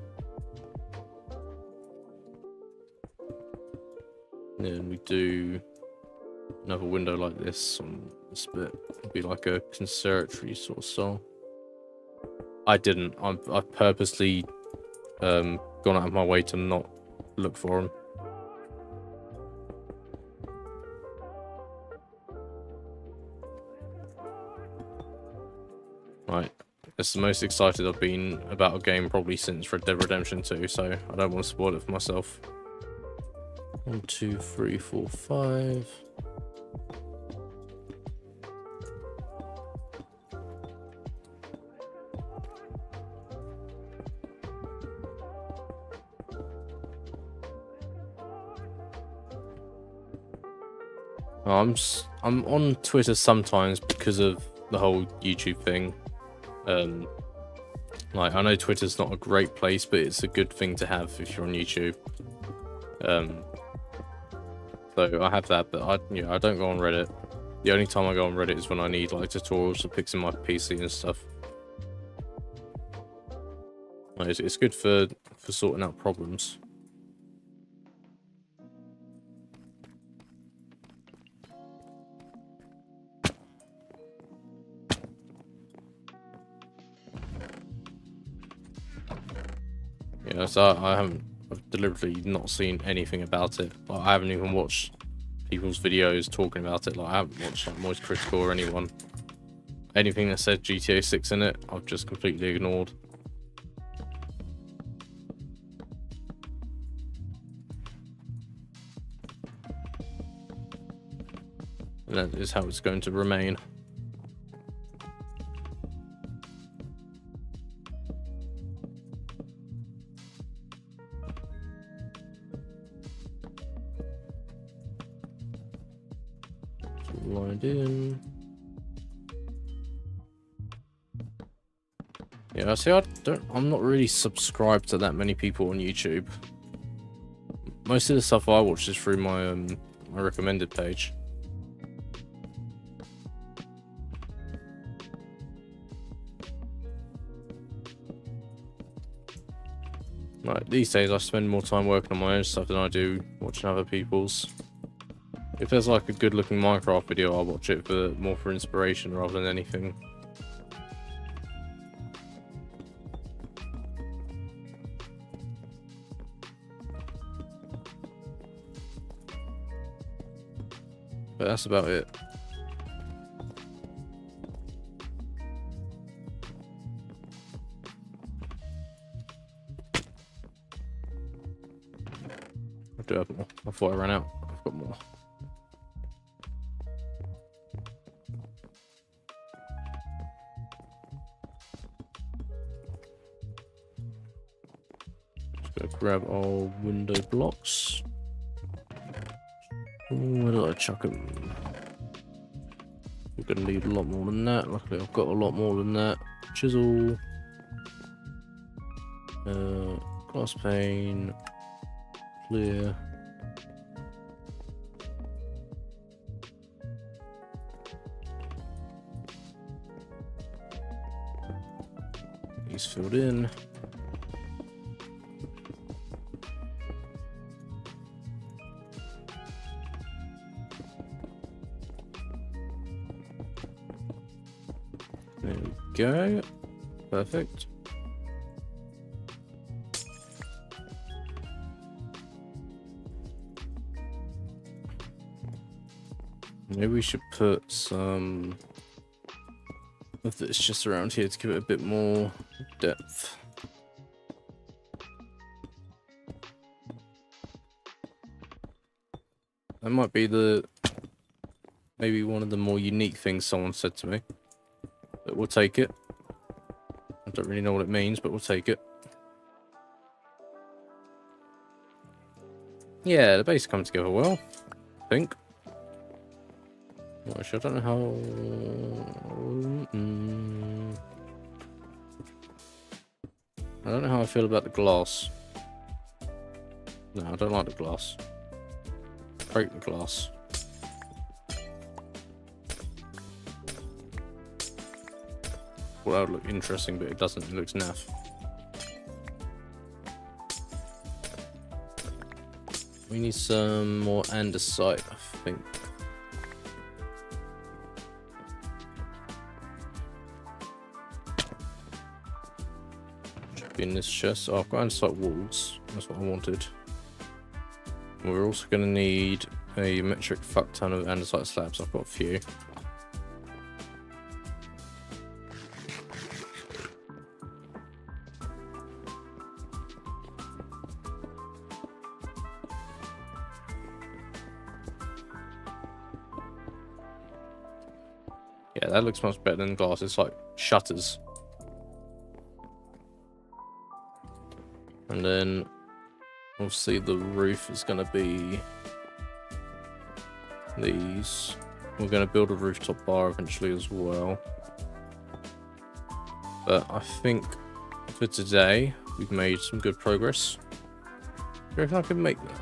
And then we do another window like this on this bit. It'd be like a conservatory sort of style. I didn't. I've purposely gone out of my way to not look for them. Right. It's the most excited I've been about a game probably since Red Dead Redemption 2, so I don't want to spoil it for myself. 1, 2, 3, 4, 5. I'm on Twitter sometimes because of the whole YouTube thing. Like, I know Twitter's not a great place, but it's a good thing to have if you're on YouTube. So I have that, but I don't go on Reddit. The only time I go on Reddit is when I need like tutorials for fixing my PC and stuff. Like, it's good for sorting out problems. Yeah, so I've deliberately not seen anything about it. Like, I haven't even watched people's videos talking about it. Like, I haven't watched like Moist Critical or anyone. Anything that said GTA 6 in it, I've just completely ignored. And that is how it's going to remain. Lined in. Yeah, see, I'm not really subscribed to that many people on YouTube. Most of the stuff I watch is through my my recommended page. Like, these days I spend more time working on my own stuff than I do watching other people's. If there's like a good looking Minecraft video, I'll watch it more for inspiration rather than anything. But that's about it. I do have more. I thought I ran out. I've got more. Just gonna grab our window blocks. Where did I chuck them? We're gonna need a lot more than that. Luckily, I've got a lot more than that. Chisel, glass pane, clear. These filled in. There we go. Perfect. Maybe we should put some of this just around here to give it a bit more depth. That might be maybe one of the more unique things someone said to me. But we'll take it. I don't really know what it means, but we'll take it. Yeah, the base come together well, I think. Actually, I don't know how... I don't know how I feel about the glass. No, I don't like the glass. Break the glass. Well, that would look interesting, but it doesn't. It looks naff. We need some more andesite, I think. Should be in this chest. Oh, I've got andesite walls. That's what I wanted. We're also going to need a metric fuck ton of andesite slabs. I've got a few. Yeah, that looks much better than glass. It's like shutters. And then obviously the roof is going to be these. We're going to build a rooftop bar eventually as well. But I think for today, we've made some good progress. Do you reckon I can make that?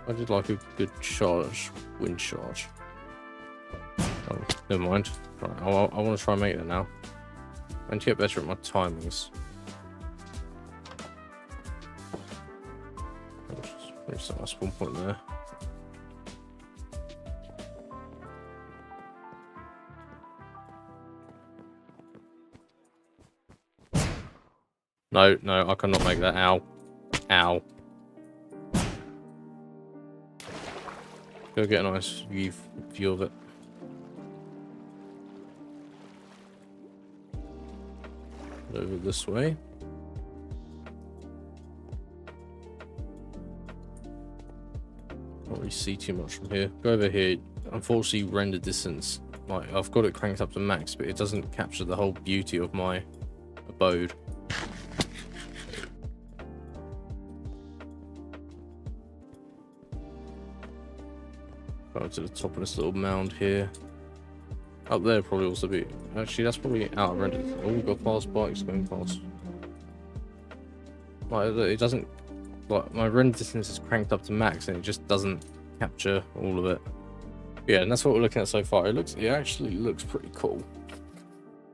I did like a good charge, wind charge. Oh, never mind. Right, I want to try and make that now. I need to get better at my timings. There's that spawn point there. No, no, I cannot make that. Ow. Ow. Go get a nice view of it. Over this way. Can't really see too much from here. Go over here. Unfortunately, render distance. Like, I've got it cranked up to max, but it doesn't capture the whole beauty of my abode. Go to the top of this little mound here. Up there probably also be. Actually, that's probably out of render. Oh, we've got fast bikes going past. Like, it doesn't. Like, my render distance is cranked up to max, and it just doesn't capture all of it. Yeah, and that's what we're looking at so far. It actually looks pretty cool.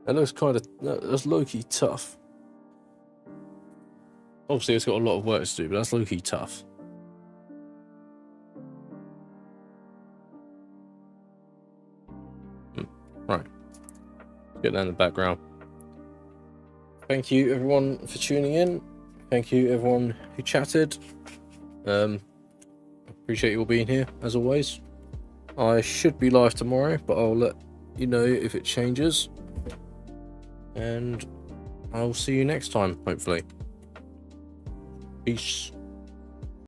It looks kind of. That's low-key tough. Obviously, it's got a lot of work to do, but that's low-key tough. Right. Get that in the background. Thank you everyone for tuning in. Thank you everyone who chatted. Appreciate you all being here as always. I should be live tomorrow, but I'll let you know if it changes. And I'll see you next time, hopefully. Peace.